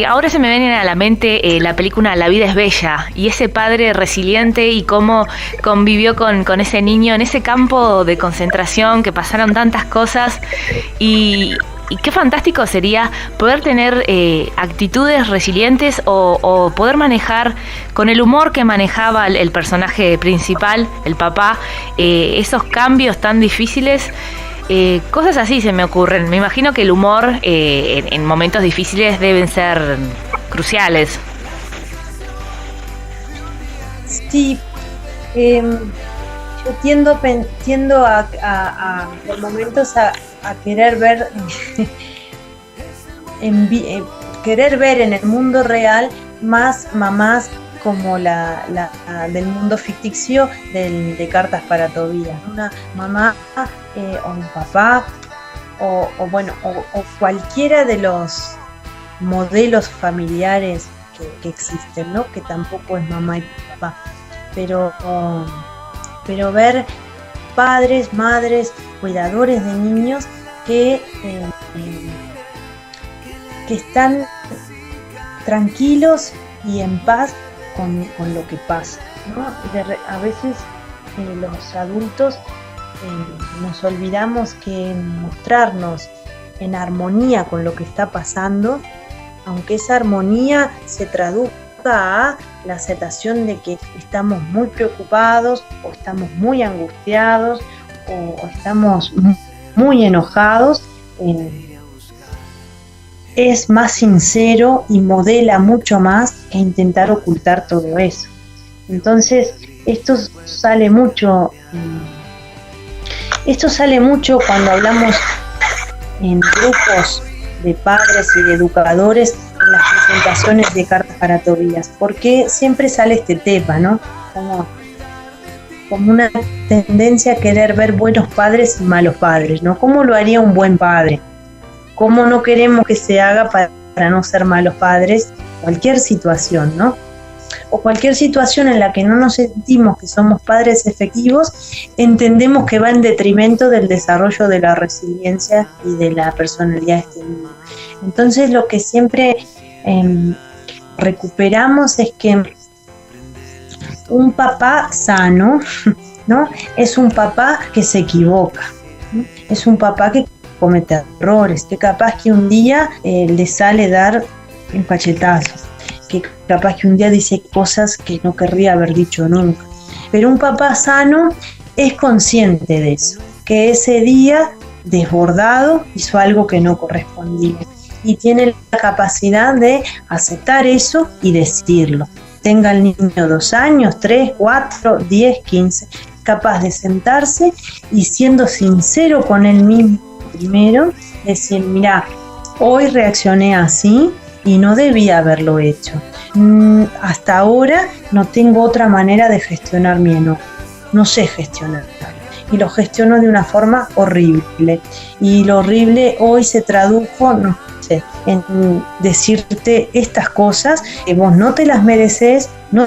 Ahora se me viene a la mente la película La vida es bella, y ese padre resiliente y cómo convivió con ese niño en ese campo de concentración, que pasaron tantas cosas, y qué fantástico sería poder tener actitudes resilientes o poder manejar con el humor que manejaba el personaje principal, el papá, esos cambios tan difíciles. Cosas así se me ocurren. Me imagino que el humor en momentos difíciles deben ser cruciales. Sí, yo tiendo por momentos a querer ver querer ver en el mundo real más mamás como la del mundo ficticio de Cartas para Tobías, una mamá o un papá o cualquiera de los modelos familiares que existen, ¿no? Que tampoco es mamá y papá, pero ver padres, madres, cuidadores de niños que están tranquilos y en paz con lo que pasa, ¿no? A veces los adultos nos olvidamos que mostrarnos en armonía con lo que está pasando, aunque esa armonía se traduzca a la aceptación de que estamos muy preocupados o estamos muy angustiados o estamos muy enojados, es más sincero y modela mucho más que intentar ocultar todo eso. Entonces esto sale mucho cuando hablamos en grupos de padres y de educadores en las presentaciones de Cartas para Tobías, porque siempre sale este tema, ¿no? Como una tendencia a querer ver buenos padres y malos padres, ¿no? ¿Cómo lo haría un buen padre? ¿Cómo no queremos que se haga para no ser malos padres? Cualquier situación, ¿no? O cualquier situación en la que no nos sentimos que somos padres efectivos, entendemos que va en detrimento del desarrollo de la resiliencia y de la personalidad de este niño. Entonces lo que siempre recuperamos es que un papá sano, ¿no? Es un papá que se equivoca, ¿no? Es un papá que comete errores, que capaz que un día le sale dar un cachetazo, que capaz que un día dice cosas que no querría haber dicho nunca. Pero un papá sano es consciente de eso, que ese día desbordado hizo algo que no correspondía y tiene la capacidad de aceptar eso y decirlo. Tenga el niño 2 años, 3, 4, 10, 15, capaz de sentarse y siendo sincero con él mismo primero, decir, mira, hoy reaccioné así y no debía haberlo hecho. Hasta ahora no tengo otra manera de gestionar mi enojo, no sé gestionar y lo gestiono de una forma horrible y lo horrible hoy se tradujo, no sé, en decirte estas cosas que vos no te las mereces, no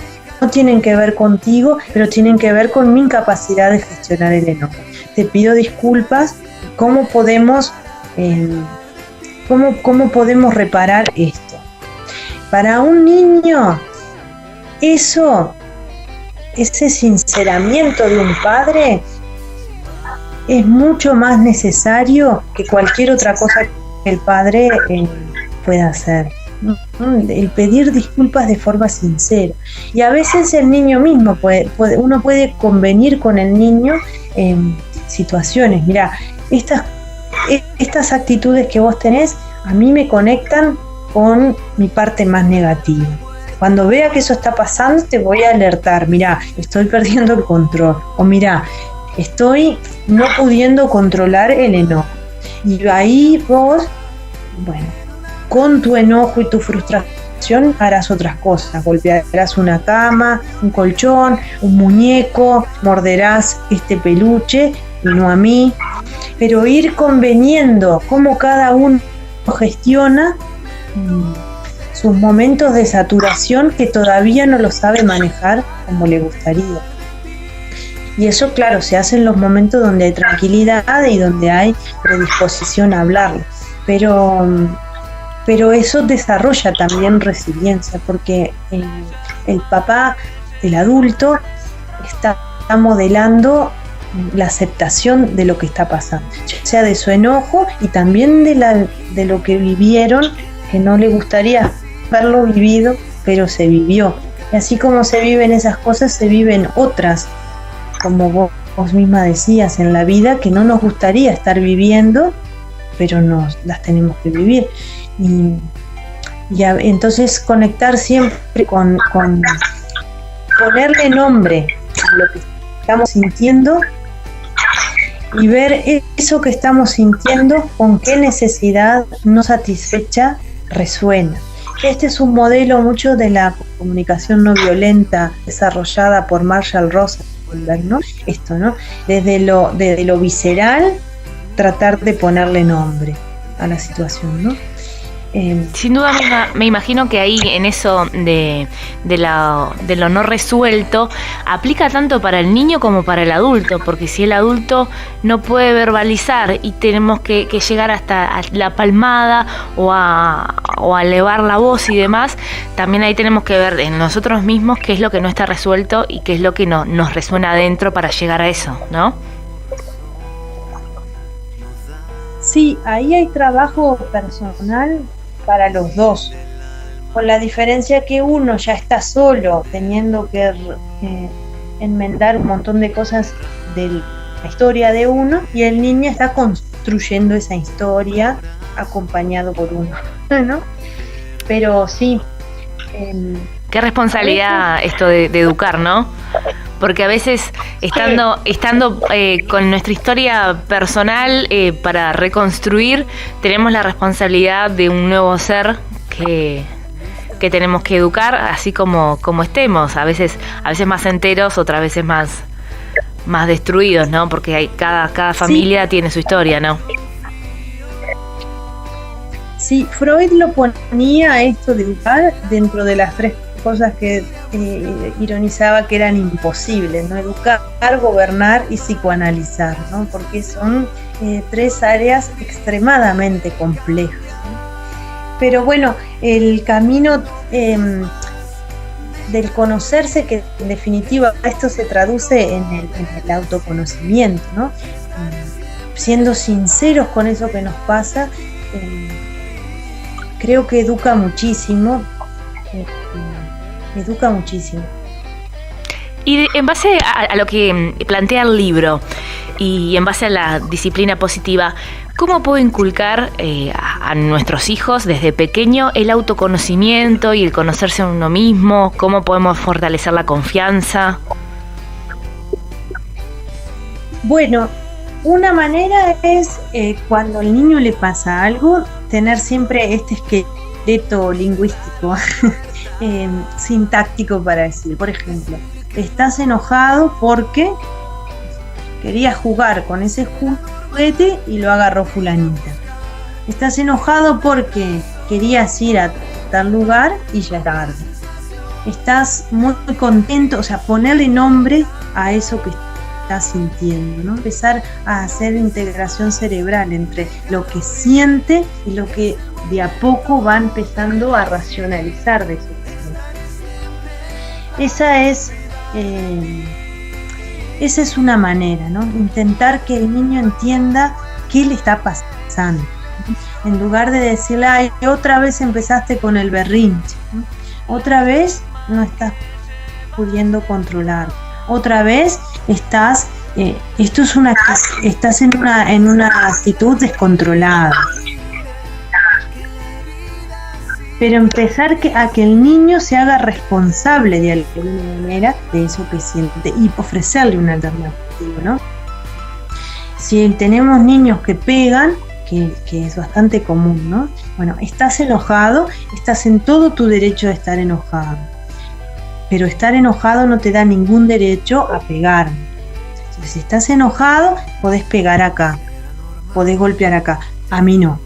tienen que ver contigo, pero tienen que ver con mi incapacidad de gestionar el enojo. Te pido disculpas. ¿Cómo podemos reparar esto? Para un niño, ese sinceramiento de un padre es mucho más necesario que cualquier otra cosa que el padre pueda hacer. El pedir disculpas de forma sincera. Y a veces el niño mismo uno puede convenir con el niño en situaciones. Mira, estas actitudes que vos tenés a mí me conectan con mi parte más negativa. Cuando vea que eso está pasando te voy a alertar, mirá, estoy perdiendo el control, o mirá, estoy no pudiendo controlar el enojo. Y ahí vos, bueno, con tu enojo y tu frustración harás otras cosas, golpearás una cama, un colchón, un muñeco, morderás este peluche y no a mí, pero ir conveniendo cómo cada uno gestiona sus momentos de saturación que todavía no lo sabe manejar como le gustaría. Y eso, claro, se hace en los momentos donde hay tranquilidad y donde hay predisposición a hablarlo. Pero eso desarrolla también resiliencia, porque el papá, el adulto, está modelando la aceptación de lo que está pasando, ya sea de su enojo y también de lo que vivieron, que no le gustaría haberlo vivido, pero se vivió. Y así como se viven esas cosas, se viven otras, como vos misma decías, en la vida que no nos gustaría estar viviendo, pero las tenemos que vivir. Y entonces conectar siempre con ponerle nombre a lo que estamos sintiendo y ver eso que estamos sintiendo con qué necesidad no satisfecha resuena. Este es un modelo mucho de la comunicación no violenta desarrollada por Marshall Rosenberg, ¿no? Esto, ¿no? Desde lo visceral, tratar de ponerle nombre a la situación, ¿no? Sin duda me imagino que ahí en eso de lo no resuelto aplica tanto para el niño como para el adulto, porque si el adulto no puede verbalizar y tenemos que llegar hasta la palmada o a elevar la voz y demás, también ahí tenemos que ver en nosotros mismos qué es lo que no está resuelto y qué es lo que nos resuena adentro para llegar a eso, ¿no? Sí, ahí hay trabajo personal para los dos, con la diferencia que uno ya está solo, teniendo que enmendar un montón de cosas de la historia de uno, y el niño está construyendo esa historia acompañado por uno, ¿no? Pero sí. Qué responsabilidad esto de educar, ¿no? Porque a veces estando con nuestra historia personal para reconstruir, tenemos la responsabilidad de un nuevo ser que tenemos que educar, así como estemos, a veces más enteros, otras veces más destruidos, ¿no? Porque cada familia tiene su historia, ¿no? Sí, Freud lo ponía esto de educar dentro de las 3 cosas que ironizaba que eran imposibles, ¿no? Educar, gobernar y psicoanalizar, ¿no? Porque son 3 áreas extremadamente complejas, ¿no? Pero bueno, el camino del conocerse, que en definitiva esto se traduce en el autoconocimiento, ¿no? Siendo sinceros con eso que nos pasa, creo que educa muchísimo. Y en base a lo que plantea el libro y en base a la disciplina positiva, ¿cómo puedo inculcar a nuestros hijos desde pequeño el autoconocimiento y el conocerse a uno mismo? ¿Cómo podemos fortalecer la confianza? Bueno, una manera es cuando al niño le pasa algo, tener siempre este esqueleto lingüístico, sintáctico para decir. Por ejemplo, estás enojado porque querías jugar con ese juguete y lo agarró fulanita. Estás enojado porque querías ir a tal lugar y ya es tarde. Estás muy contento, o sea, ponerle nombre a eso que estás sintiendo, ¿no? Empezar a hacer integración cerebral entre lo que siente y lo que de a poco va empezando a racionalizar de eso que siente. Esa es una manera, ¿no? Intentar que el niño entienda qué le está pasando. En lugar de decirle, ay, otra vez empezaste con el berrinche, ¿no? Otra vez no estás pudiendo controlar. Otra vez estás estás en una actitud descontrolada. Pero empezar a que el niño se haga responsable de alguna manera de eso que siente y ofrecerle una alternativa, ¿no? Si tenemos niños que pegan, que es bastante común, ¿no? Bueno, estás enojado, estás en todo tu derecho de estar enojado, pero estar enojado no te da ningún derecho a pegar. Entonces, si estás enojado, podés pegar acá, podés golpear acá, a mí no,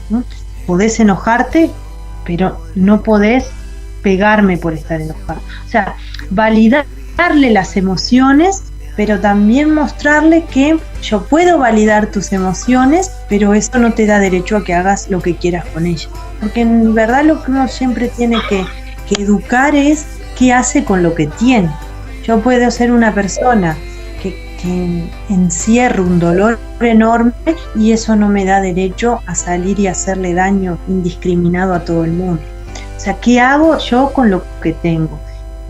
¿no? Podés enojarte, pero no podés pegarme por estar enojado. O sea, validarle las emociones, pero también mostrarle que yo puedo validar tus emociones, pero eso no te da derecho a que hagas lo que quieras con ellas. Porque en verdad lo que uno siempre tiene que educar es qué hace con lo que tiene. Yo puedo ser una persona que encierra un dolor enorme y eso no me da derecho a salir y hacerle daño indiscriminado a todo el mundo. O sea, ¿qué hago yo con lo que tengo?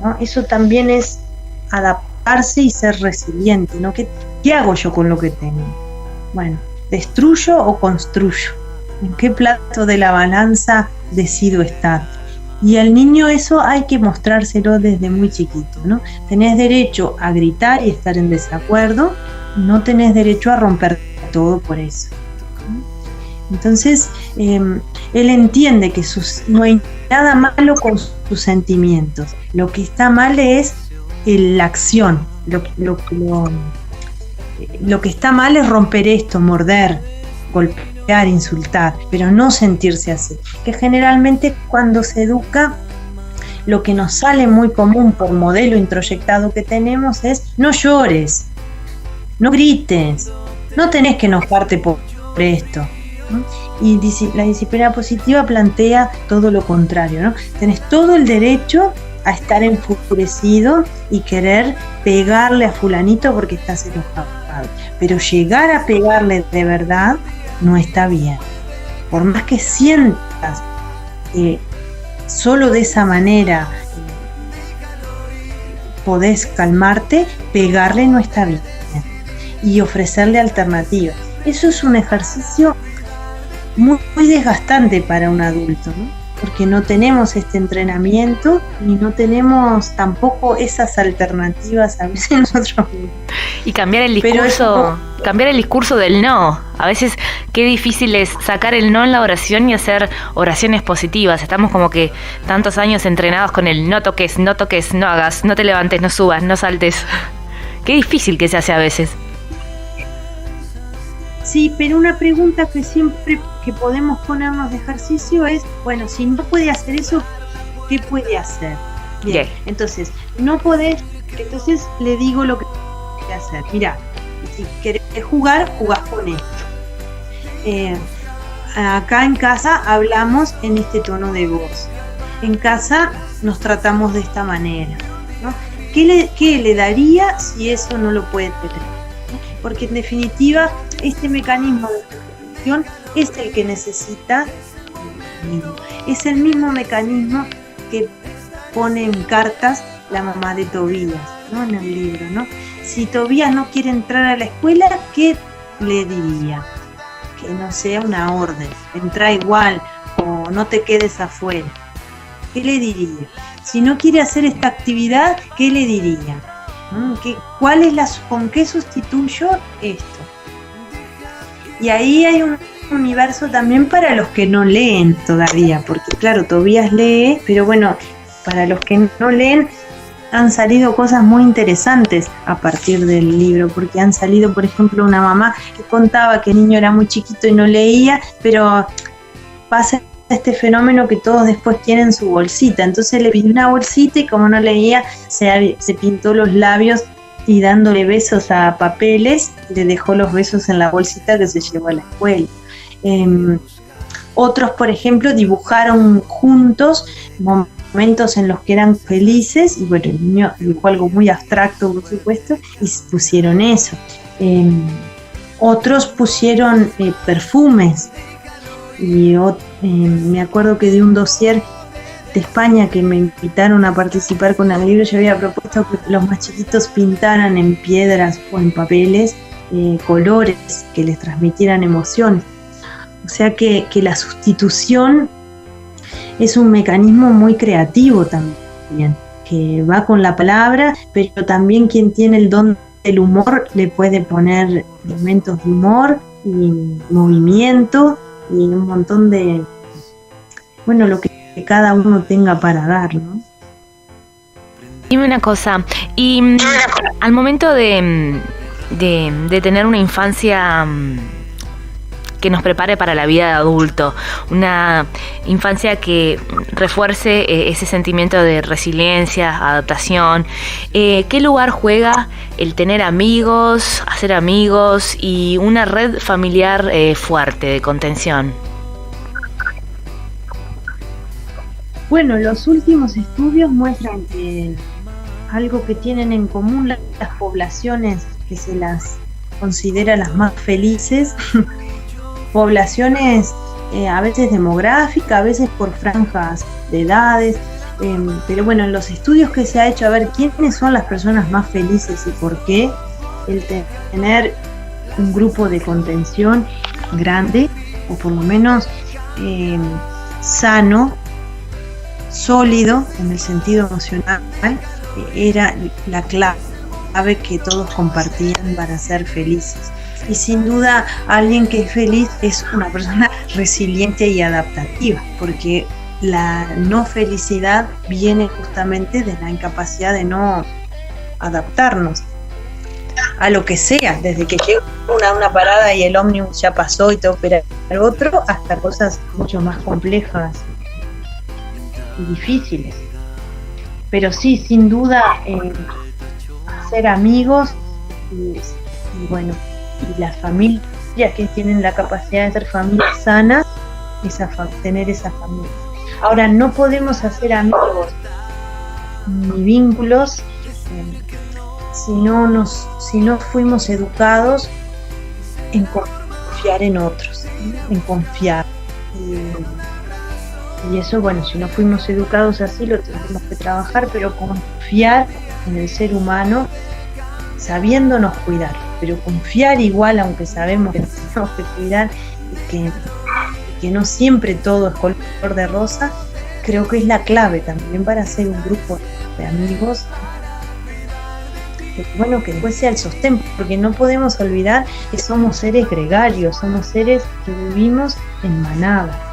¿No? Eso también es adaptarse y ser resiliente, ¿no? ¿Qué hago yo con lo que tengo? Bueno, ¿destruyo o construyo? ¿En qué plato de la balanza decido estar? Y al niño eso hay que mostrárselo desde muy chiquito, ¿no? Tenés derecho a gritar y estar en desacuerdo, no tenés derecho a romper todo por eso. Entonces, él entiende que no hay nada malo con sus sentimientos. Lo que está mal es la acción. Lo que está mal es romper esto, morder, golpear, insultar, pero no sentirse así. Que generalmente cuando se educa, lo que nos sale muy común por modelo introyectado que tenemos es: no llores, no grites, no tenés que enojarte por esto, ¿no? Y la disciplina positiva plantea todo lo contrario, ¿no? Tenés todo el derecho a estar enfurecido y querer pegarle a fulanito porque estás enojado, pero llegar a pegarle de verdad no está bien. Por más que sientas que solo de esa manera podés calmarte, pegarle no está bien. Y ofrecerle alternativas. Eso es un ejercicio muy, muy desgastante para un adulto, ¿no? Porque no tenemos este entrenamiento ni no tenemos tampoco esas alternativas a veces nosotros mismos. Y cambiar el discurso del no. A veces qué difícil es sacar el no en la oración y hacer oraciones positivas. Estamos como que tantos años entrenados con el no toques, no hagas, no te levantes, no subas, no saltes. Qué difícil que se hace a veces. Sí, pero una pregunta que siempre que podemos ponernos de ejercicio es, bueno, si no puede hacer eso, ¿qué puede hacer? Bien, entonces, no podés, entonces le digo lo que puede hacer. Mirá, si querés jugar, jugás con esto. Acá en casa hablamos en este tono de voz. en casa nos tratamos de esta manera, ¿no? ¿Qué le daría si eso no lo puede tener? Porque en definitiva este mecanismo de protección es el que necesita el niño. Es el mismo mecanismo que pone en cartas la mamá de Tobías, ¿no? En el libro, ¿no? Si Tobías no quiere entrar a la escuela, ¿qué le diría? Que no sea una orden, entra igual o no te quedes afuera. ¿Qué le diría? Si no quiere hacer esta actividad, ¿qué le diría? ¿Con qué sustituyo esto? Y ahí hay un universo también para los que no leen todavía, porque claro, Tobías lee, pero bueno, para los que no leen han salido cosas muy interesantes a partir del libro, porque han salido, por ejemplo, una mamá que contaba que el niño era muy chiquito y no leía, pero pasa este fenómeno que todos después quieren su bolsita, entonces le pidió una bolsita y como no leía se pintó los labios y dándole besos a papeles le dejó los besos en la bolsita que se llevó a la escuela. Otros, por ejemplo, dibujaron juntos momentos en los que eran felices y bueno, el niño dibujó algo muy abstracto, por supuesto, y pusieron eso. Otros pusieron perfumes y me acuerdo que de un dossier de España que me invitaron a participar con el libro, yo había propuesto que los más chiquitos pintaran en piedras o en papeles colores que les transmitieran emociones. O sea que la sustitución es un mecanismo muy creativo también, que va con la palabra, pero también quien tiene el don del humor le puede poner elementos de humor y movimiento y un montón de, bueno, lo que cada uno tenga para dar, ¿no? Dime una cosa, y al momento de tener una infancia que nos prepare para la vida de adulto, una infancia que refuerce ese sentimiento de resiliencia, adaptación, ¿qué lugar juega el tener amigos, hacer amigos y una red familiar fuerte de contención? Bueno, los últimos estudios muestran que algo que tienen en común las poblaciones que se las considera las más felices, poblaciones a veces demográficas, a veces por franjas de edades, pero bueno, en los estudios que se ha hecho a ver quiénes son las personas más felices y por qué, el tener un grupo de contención grande, o por lo menos sano, sólido en el sentido emocional, era la clave que todos compartían para ser felices. Y sin duda alguien que es feliz es una persona resiliente y adaptativa, porque la no felicidad viene justamente de la incapacidad de no adaptarnos a lo que sea, desde que llega una parada y el ómnibus ya pasó y tengo que esperar al otro, hasta cosas mucho más complejas y difíciles. Pero sí, sin duda, hacer amigos y bueno, y las familias que tienen la capacidad de ser familias sanas, tener esa familia. Ahora, no podemos hacer amigos ni vínculos si no fuimos educados en confiar en otros, en confiar. Y eso, bueno, si no fuimos educados así, lo tenemos que trabajar, pero confiar en el ser humano, sabiéndonos cuidar, pero confiar igual, aunque sabemos que nos tenemos que cuidar y que no siempre todo es color de rosa, creo que es la clave también para hacer un grupo de amigos, que, bueno, que después sea el sostén, porque no podemos olvidar que somos seres gregarios, somos seres que vivimos en manada.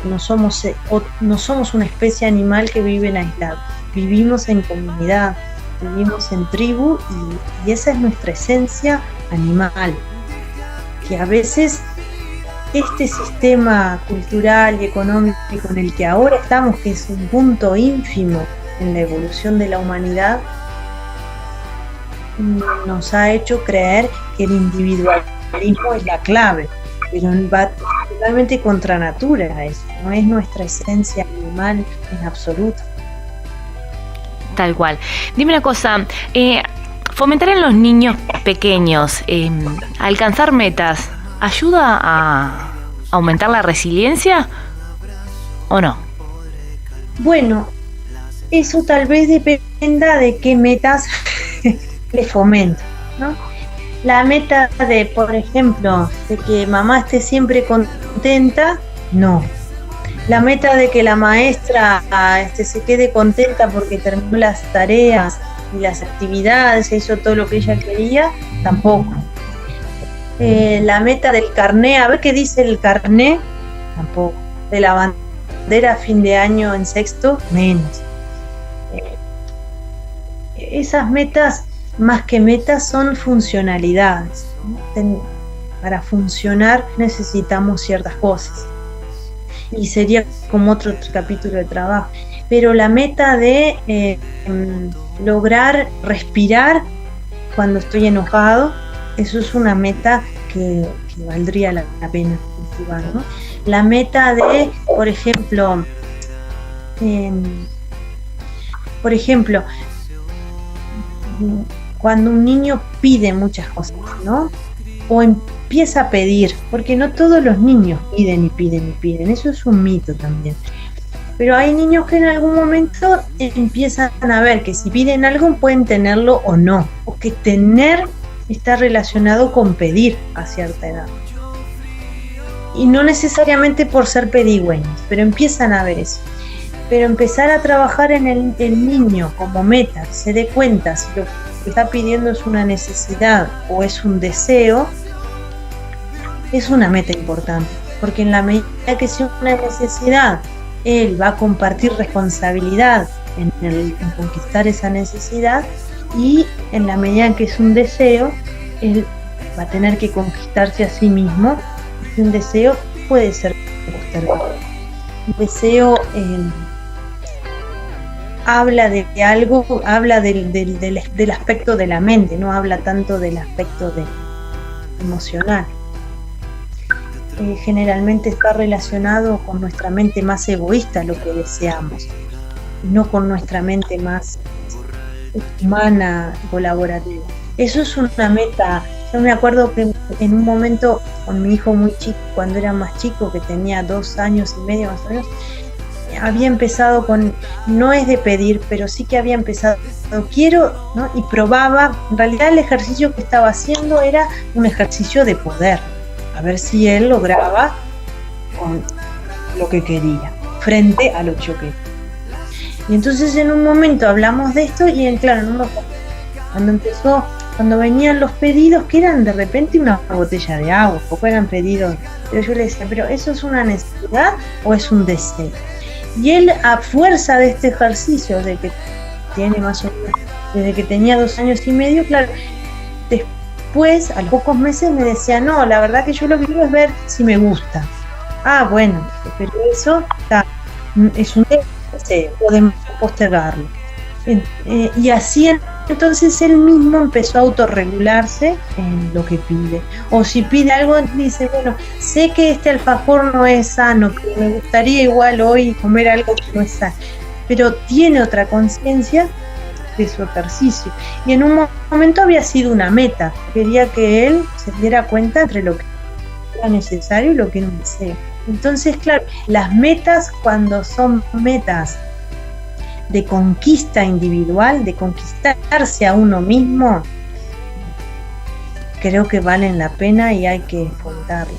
No somos una especie animal que vive en aislado, vivimos en comunidad, vivimos en tribu y esa es nuestra esencia animal, que a veces este sistema cultural y económico en el que ahora estamos, que es un punto ínfimo en la evolución de la humanidad, nos ha hecho creer que el individualismo es la clave, pero totalmente contra natura eso, no es nuestra esencia animal en absoluto. Tal cual. Dime una cosa, fomentar en los niños pequeños alcanzar metas, ¿ayuda a aumentar la resiliencia o no? Bueno, eso tal vez dependa de qué metas le fomento, ¿no? La meta de, por ejemplo, de que mamá esté siempre contenta, no. La meta de que la maestra se quede contenta porque terminó las tareas y las actividades, hizo todo lo que ella quería, tampoco. La meta del carné, a ver qué dice el carné, tampoco. De la bandera a fin de año en sexto, menos. Esas metas, más que metas, son funcionalidades, ¿no? Para funcionar necesitamos ciertas cosas. Y sería como otro capítulo de trabajo. Pero la meta de lograr respirar cuando estoy enojado, eso es una meta que valdría la pena cultivar, ¿no? La meta de, por ejemplo, cuando un niño pide muchas cosas, ¿no? O empieza a pedir, porque no todos los niños piden y piden y piden, eso es un mito también. Pero hay niños que en algún momento empiezan a ver que si piden algo pueden tenerlo o no, o que tener está relacionado con pedir a cierta edad. Y no necesariamente por ser pedigüeños, pero empiezan a ver eso. Pero empezar a trabajar en el niño como meta, se dé cuenta si lo que está pidiendo es una necesidad o es un deseo, es una meta importante, porque en la medida que sea una necesidad, él va a compartir responsabilidad en conquistar esa necesidad, y en la medida en que es un deseo, él va a tener que conquistarse a sí mismo. Y un deseo puede ser postergado. Un deseo habla de algo, habla del aspecto de la mente, no habla tanto del aspecto emocional. Generalmente está relacionado con nuestra mente más egoísta, lo que deseamos, no con nuestra mente más humana, colaborativa. Eso es una meta. Yo me acuerdo que en un momento con mi hijo muy chico, cuando era más chico, que tenía 2 años y medio más o menos, había empezado con, no es de pedir, pero sí que había empezado, quiero, ¿no? Y probaba. En realidad el ejercicio que estaba haciendo era un ejercicio de poder, a ver si él lograba con lo que quería, frente a lo que yo quería. Y entonces en un momento hablamos de esto y claro, cuando venían los pedidos, que eran de repente una botella de agua, poco eran pedidos, pero yo le decía, ¿pero eso es una necesidad o es un deseo? Y él, a fuerza de este ejercicio, de que tiene más o menos, desde que tenía 2 años y medio, claro, después, a los pocos meses, me decía, no, la verdad que yo lo que quiero es ver si me gusta. Ah, bueno, pero eso es un deseo, podemos postergarlo. Y así entonces él mismo empezó a autorregularse en lo que pide. O si pide algo, dice, bueno, sé que este alfajor no es sano, pero me gustaría igual hoy comer algo que no es sano. Pero tiene otra conciencia de su ejercicio. Y en un momento había sido una meta. Quería que él se diera cuenta entre lo que era necesario y lo que era un deseo. Entonces, claro, las metas, cuando son metas de conquista individual, de conquistarse a uno mismo, creo que valen la pena y hay que fomentarlas.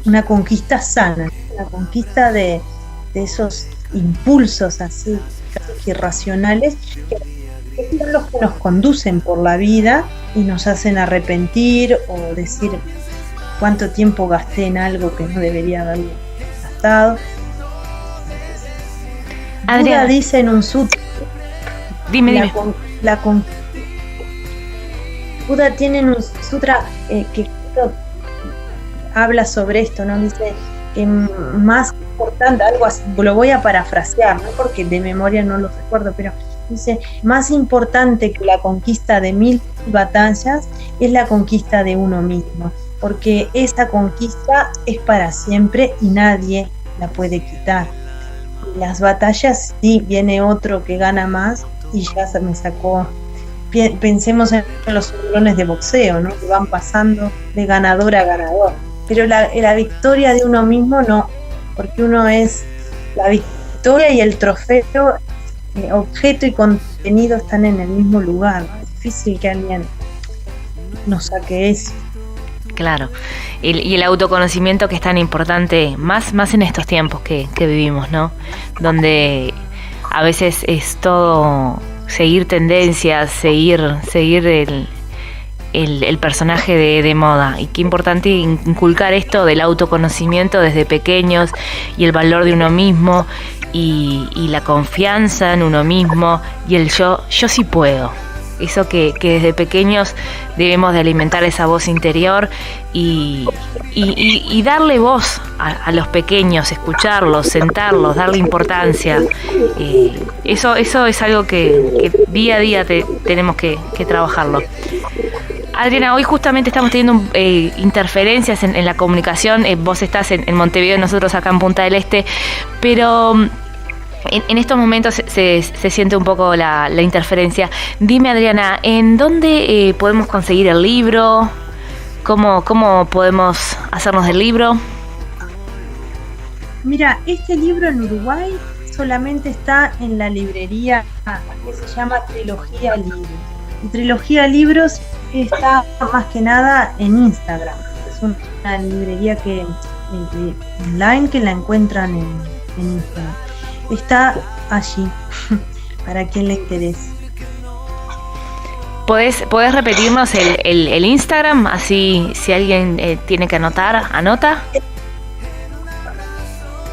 Una conquista sana, una conquista de esos impulsos así, casi irracionales, que son los que nos conducen por la vida y nos hacen arrepentir o decir cuánto tiempo gasté en algo que no debería haberlo gastado. Buda dice en un sutra, dime. Buda tiene en un sutra que habla sobre esto, ¿no? Dice que más importante, algo así, lo voy a parafrasear, ¿no? Porque de memoria no lo recuerdo, pero dice, más importante que la conquista de 1000 batallas es la conquista de uno mismo. porque esa conquista es para siempre y nadie la puede quitar. Las batallas, sí, viene otro que gana más y ya se me sacó. Pensemos en los cinturones de boxeo, ¿no? Que van pasando de ganador a ganador. Pero la victoria de uno mismo no, porque uno es la victoria y el trofeo, objeto y contenido están en el mismo lugar, ¿no? Es difícil que alguien nos saque eso. Claro, y el autoconocimiento, que es tan importante, más en estos tiempos que vivimos, ¿no? Donde a veces es todo seguir tendencias, seguir el personaje de moda. Y qué importante inculcar esto del autoconocimiento desde pequeños, y el valor de uno mismo, y la confianza en uno mismo, y el yo sí puedo. Eso que desde pequeños debemos de alimentar, esa voz interior, y darle voz a los pequeños, escucharlos, sentarlos, darle importancia. Eso es algo que día a día tenemos que trabajarlo. Adriana, hoy justamente estamos teniendo interferencias en la comunicación. Vos estás en Montevideo, nosotros acá en Punta del Este, pero en estos momentos se siente un poco la interferencia. Dime, Adriana, ¿en dónde podemos conseguir el libro? ¿Cómo podemos hacernos del libro? Mira, este libro en Uruguay solamente está en la librería que se llama Trilogía Libros. Y Trilogía Libros está más que nada en Instagram. Es una librería online que la encuentran en Instagram. Está allí, para quien le interese. ¿Podés repetirnos el Instagram? Así, si alguien tiene que anotar, anota.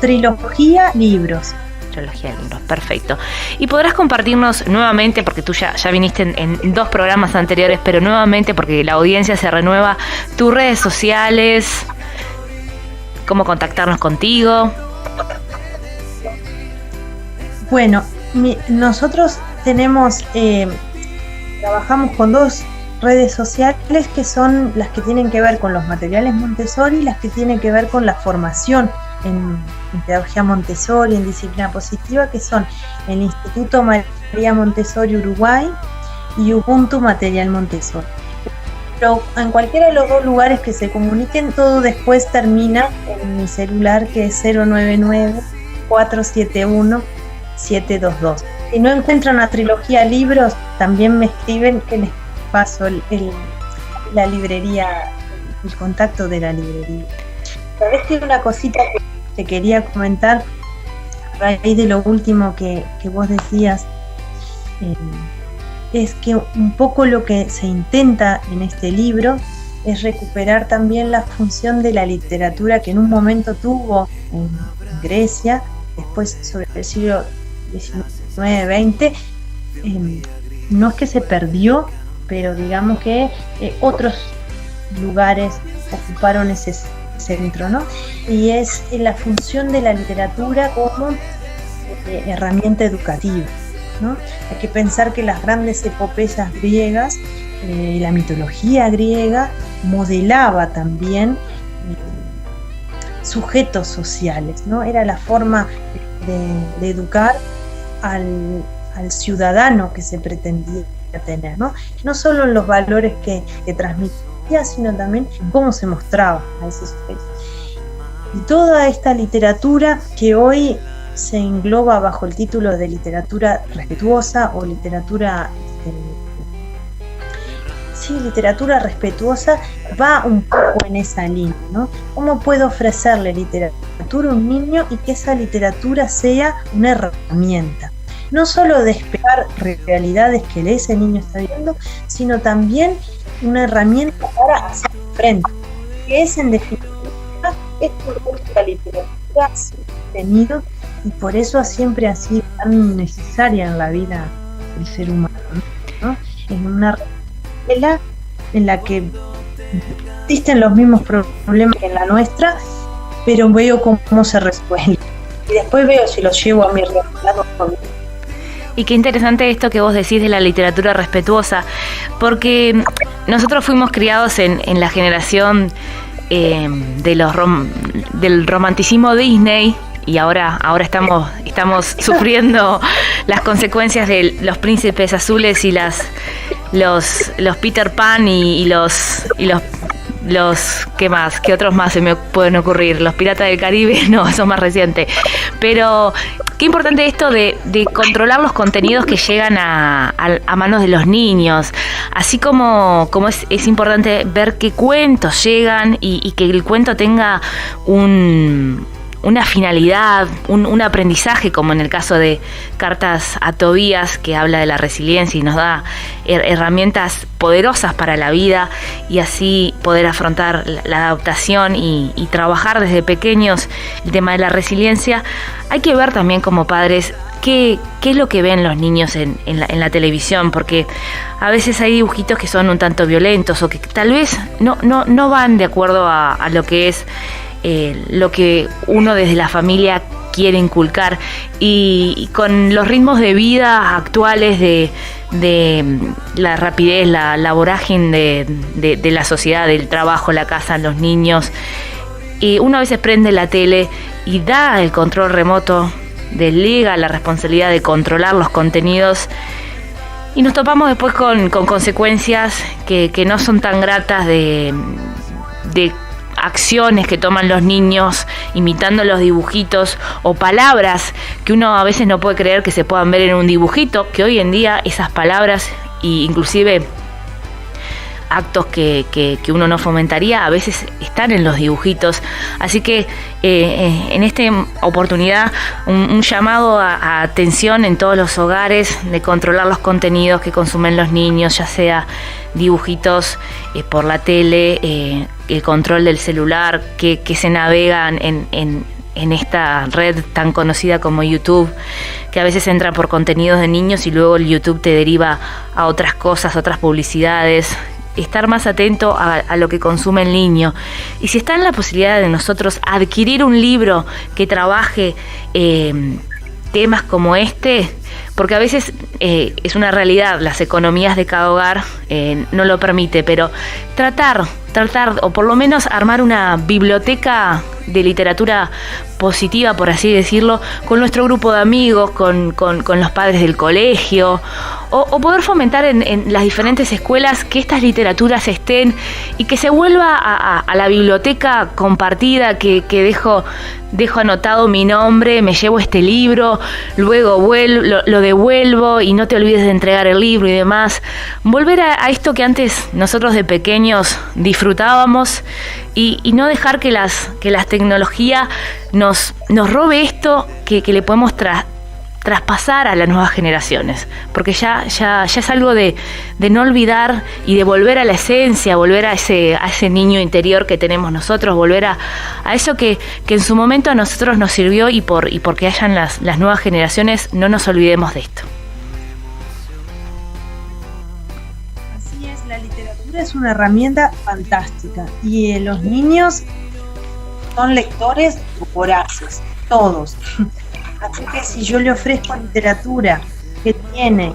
Trilogía Libros. Trilogía Libros, perfecto. Y podrás compartirnos nuevamente, porque tú ya viniste en 2 programas anteriores, pero nuevamente, porque la audiencia se renueva, tus redes sociales, cómo contactarnos contigo. Bueno, nosotros trabajamos con 2 redes sociales, que son las que tienen que ver con los materiales Montessori y las que tienen que ver con la formación en pedagogía Montessori, en disciplina positiva, que son el Instituto María Montessori Uruguay y Ubuntu Material Montessori. Pero en cualquiera de los 2 lugares que se comuniquen, todo después termina en mi celular, que es 099-471-722. Si no encuentran a Trilogía Libros, también me escriben, que les paso la librería, el contacto de la librería. ¿Sabés que una cosita que te quería comentar a raíz de lo último que vos decías? Es que un poco lo que se intenta en este libro es recuperar también la función de la literatura que en un momento tuvo en Grecia, después sobre el siglo XIX-XX. No es que se perdió, pero digamos que otros lugares ocuparon ese centro, ¿no? Y es la función de la literatura como herramienta educativa, ¿no? Hay que pensar que las grandes epopeyas griegas, la mitología griega, modelaba también sujetos sociales, ¿no? Era la forma de educar al ciudadano que se pretendía tener, ¿no? No solo en los valores que transmitía, sino también en cómo se mostraba a ese sujeto. Y toda esta literatura que hoy se engloba bajo el título de literatura respetuosa o literatura respetuosa, va un poco en esa línea, ¿no? ¿Cómo puedo ofrecerle literatura a un niño y que esa literatura sea una herramienta? No solo despejar realidades que ese niño está viendo, sino también una herramienta para hacer frente, que es en definitiva la literatura contenido, y por eso siempre ha sido tan necesaria en la vida del ser humano, ¿no? En una regla en la que existen los mismos problemas que en la nuestra, pero veo cómo se resuelve y después veo si los llevo a mi realidad o no. Y qué interesante esto que vos decís de la literatura respetuosa, porque nosotros fuimos criados en la generación del romanticismo Disney, y ahora estamos sufriendo las consecuencias de los príncipes azules y los Peter Pan y los ¿qué más? ¿Qué otros más se me pueden ocurrir? Los Piratas del Caribe, no, eso es más reciente. Pero qué importante esto de controlar los contenidos que llegan a manos de los niños. Así como es importante ver qué cuentos llegan y que el cuento tenga una finalidad, un aprendizaje, como en el caso de Cartas a Tobías, que habla de la resiliencia y nos da herramientas poderosas para la vida y así poder afrontar la adaptación y trabajar desde pequeños el tema de la resiliencia. Hay que ver también como padres qué es lo que ven los niños en la televisión, porque a veces hay dibujitos que son un tanto violentos o que tal vez no van de acuerdo a lo que es lo que uno desde la familia quiere inculcar, y con los ritmos de vida actuales de la rapidez, la vorágine de la sociedad, del trabajo, la casa, los niños, y uno a veces prende la tele y da el control remoto, delega la responsabilidad de controlar los contenidos, y nos topamos después con consecuencias que no son tan gratas de acciones que toman los niños imitando los dibujitos, o palabras que uno a veces no puede creer que se puedan ver en un dibujito, que hoy en día esas palabras e inclusive actos que uno no fomentaría a veces están en los dibujitos. Así que en esta oportunidad un llamado a atención en todos los hogares de controlar los contenidos que consumen los niños, ya sea dibujitos por la tele, el control del celular que se navegan en esta red tan conocida como YouTube, que a veces entra por contenidos de niños y luego el YouTube te deriva a otras cosas, otras publicidades. Estar más atento a lo que consume el niño. Y si está en la posibilidad de nosotros adquirir un libro que trabaje temas como este, porque a veces es una realidad, las economías de cada hogar no lo permite, pero tratar, o por lo menos armar una biblioteca de literatura positiva, por así decirlo, con nuestro grupo de amigos, con los padres del colegio, o poder fomentar en las diferentes escuelas que estas literaturas estén y que se vuelva a la biblioteca compartida, que dejo anotado mi nombre, me llevo este libro, luego lo devuelvo y no te olvides de entregar el libro y demás. Volver a esto que antes nosotros de pequeños disfrutábamos y no dejar que las tecnologías nos robe esto que le podemos traspasar a las nuevas generaciones, porque ya es algo de no olvidar y de volver a la esencia, volver a ese niño interior que tenemos nosotros, volver a eso que en su momento a nosotros nos sirvió, y porque hayan las nuevas generaciones, no nos olvidemos de esto. Así es, la literatura es una herramienta fantástica y los niños son lectores voraces, todos. Así que si yo le ofrezco literatura que tiene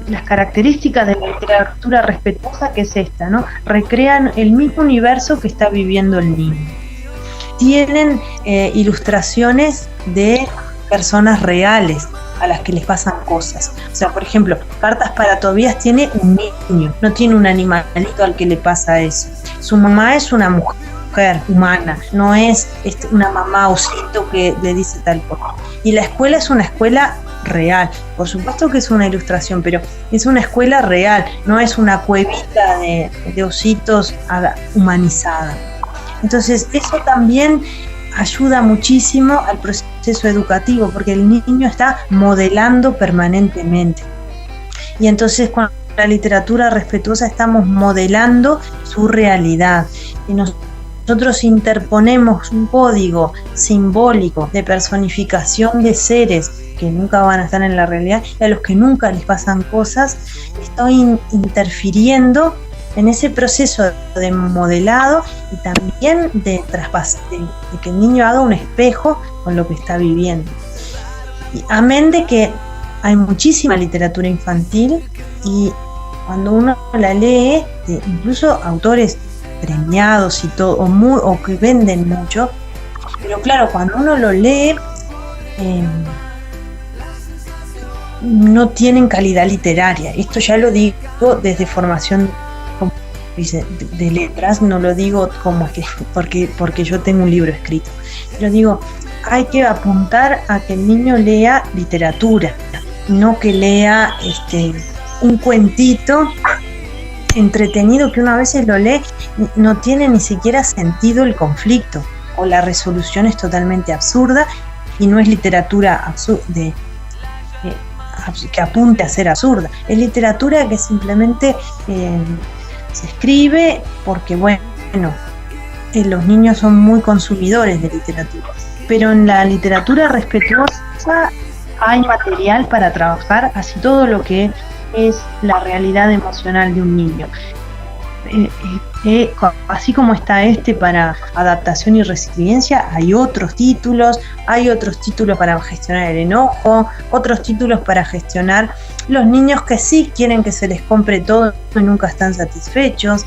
las características de la literatura respetuosa, que es esta, ¿no? Recrean el mismo universo que está viviendo el niño. Tienen ilustraciones de personas reales a las que les pasan cosas. O sea, por ejemplo, Cartas para Tobías tiene un niño, no tiene un animalito al que le pasa eso. Su mamá es una mujer humana, no es una mamá osito que le dice tal cosa. Y la escuela es una escuela real, por supuesto que es una ilustración, pero es una escuela real, no es una cuevita de ositos humanizada. Entonces eso también ayuda muchísimo al proceso educativo, porque el niño está modelando permanentemente. Y entonces con la literatura respetuosa estamos modelando su realidad, y nosotros interponemos un código simbólico de personificación de seres que nunca van a estar en la realidad y a los que nunca les pasan cosas. Estoy interfiriendo en ese proceso de modelado y también de que el niño haga un espejo con lo que está viviendo. Y amén de que hay muchísima literatura infantil y cuando uno la lee, incluso autores premiados y todo, o que venden mucho, pero claro, cuando uno lo lee, no tienen calidad literaria. Esto ya lo digo desde formación de letras, no lo digo como que porque yo tengo un libro escrito, pero digo, hay que apuntar a que el niño lea literatura, no que lea un cuentito entretenido que uno a veces lo lee, no tiene ni siquiera sentido el conflicto, o la resolución es totalmente absurda y no es literatura que apunte a ser absurda, es literatura que simplemente se escribe porque los niños son muy consumidores de literatura, pero en la literatura respetuosa hay material para trabajar así todo lo que es la realidad emocional de un niño. Así como está para adaptación y resiliencia, hay otros títulos para gestionar el enojo, otros títulos para gestionar los niños que sí quieren que se les compre todo y nunca están satisfechos.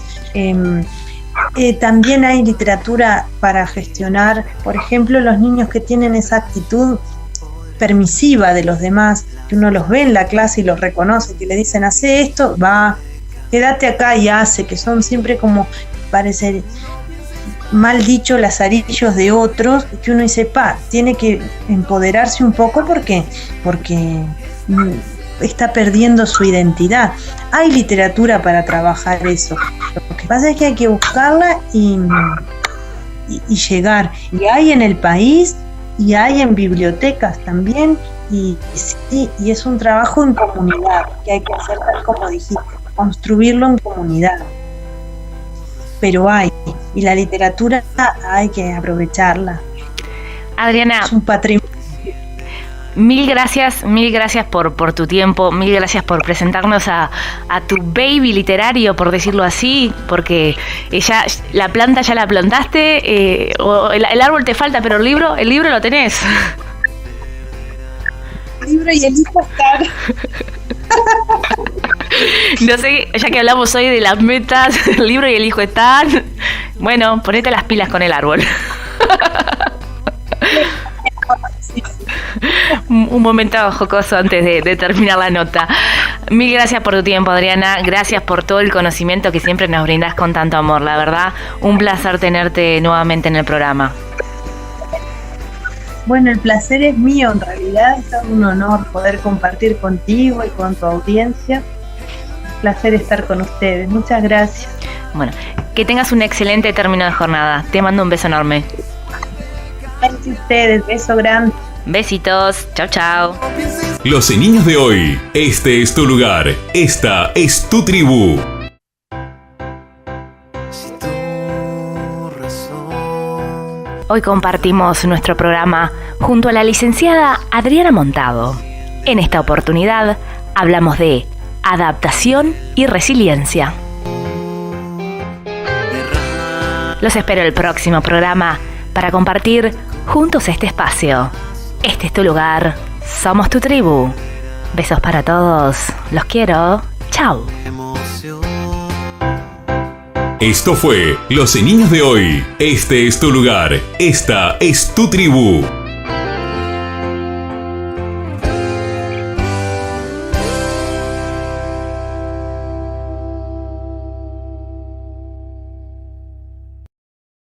También hay literatura para gestionar, por ejemplo, los niños que tienen esa actitud permisiva de los demás, que uno los ve en la clase y los reconoce, que le dicen hace esto, va, quédate acá y hace, que son siempre como, parece mal dicho, lazarillos de otros, que uno dice, tiene que empoderarse un poco porque está perdiendo su identidad. Hay literatura para trabajar eso, lo que pasa es que hay que buscarla y llegar, y hay en el país y hay en bibliotecas también, y es un trabajo en comunidad que hay que hacer, tal como dijiste, construirlo en comunidad, pero y la literatura hay que aprovecharla. Adriana, es un patrimonio. Mil gracias por tu tiempo, mil gracias por presentarnos a tu baby literario, por decirlo así, porque la planta ya la plantaste, o el árbol te falta, pero el libro lo tenés. El libro y el hijo están. No sé, ya que hablamos hoy de las metas, el libro y el hijo están. Bueno, ponete las pilas con el árbol. Un momento jocoso antes de terminar la nota. Mil gracias por tu tiempo, Adriana. Gracias por todo el conocimiento que siempre nos brindás con tanto amor. La verdad, un placer tenerte nuevamente en el programa. Bueno, el placer es mío, en realidad es un honor poder compartir contigo y con tu audiencia. Un placer estar con ustedes. Muchas gracias. Bueno, que tengas un excelente término de jornada. Te mando un beso enorme. Gracias a ustedes, beso grande. Besitos, chao, chao. Los niños de hoy, este es tu lugar, esta es tu tribu. Hoy compartimos nuestro programa junto a la licenciada Adriana Montado. En esta oportunidad hablamos de adaptación y resiliencia. Los espero el próximo programa para compartir juntos este espacio. Este es tu lugar, somos tu tribu. Besos para todos, los quiero, chao. Esto fue Los niños de hoy, este es tu lugar, esta es tu tribu.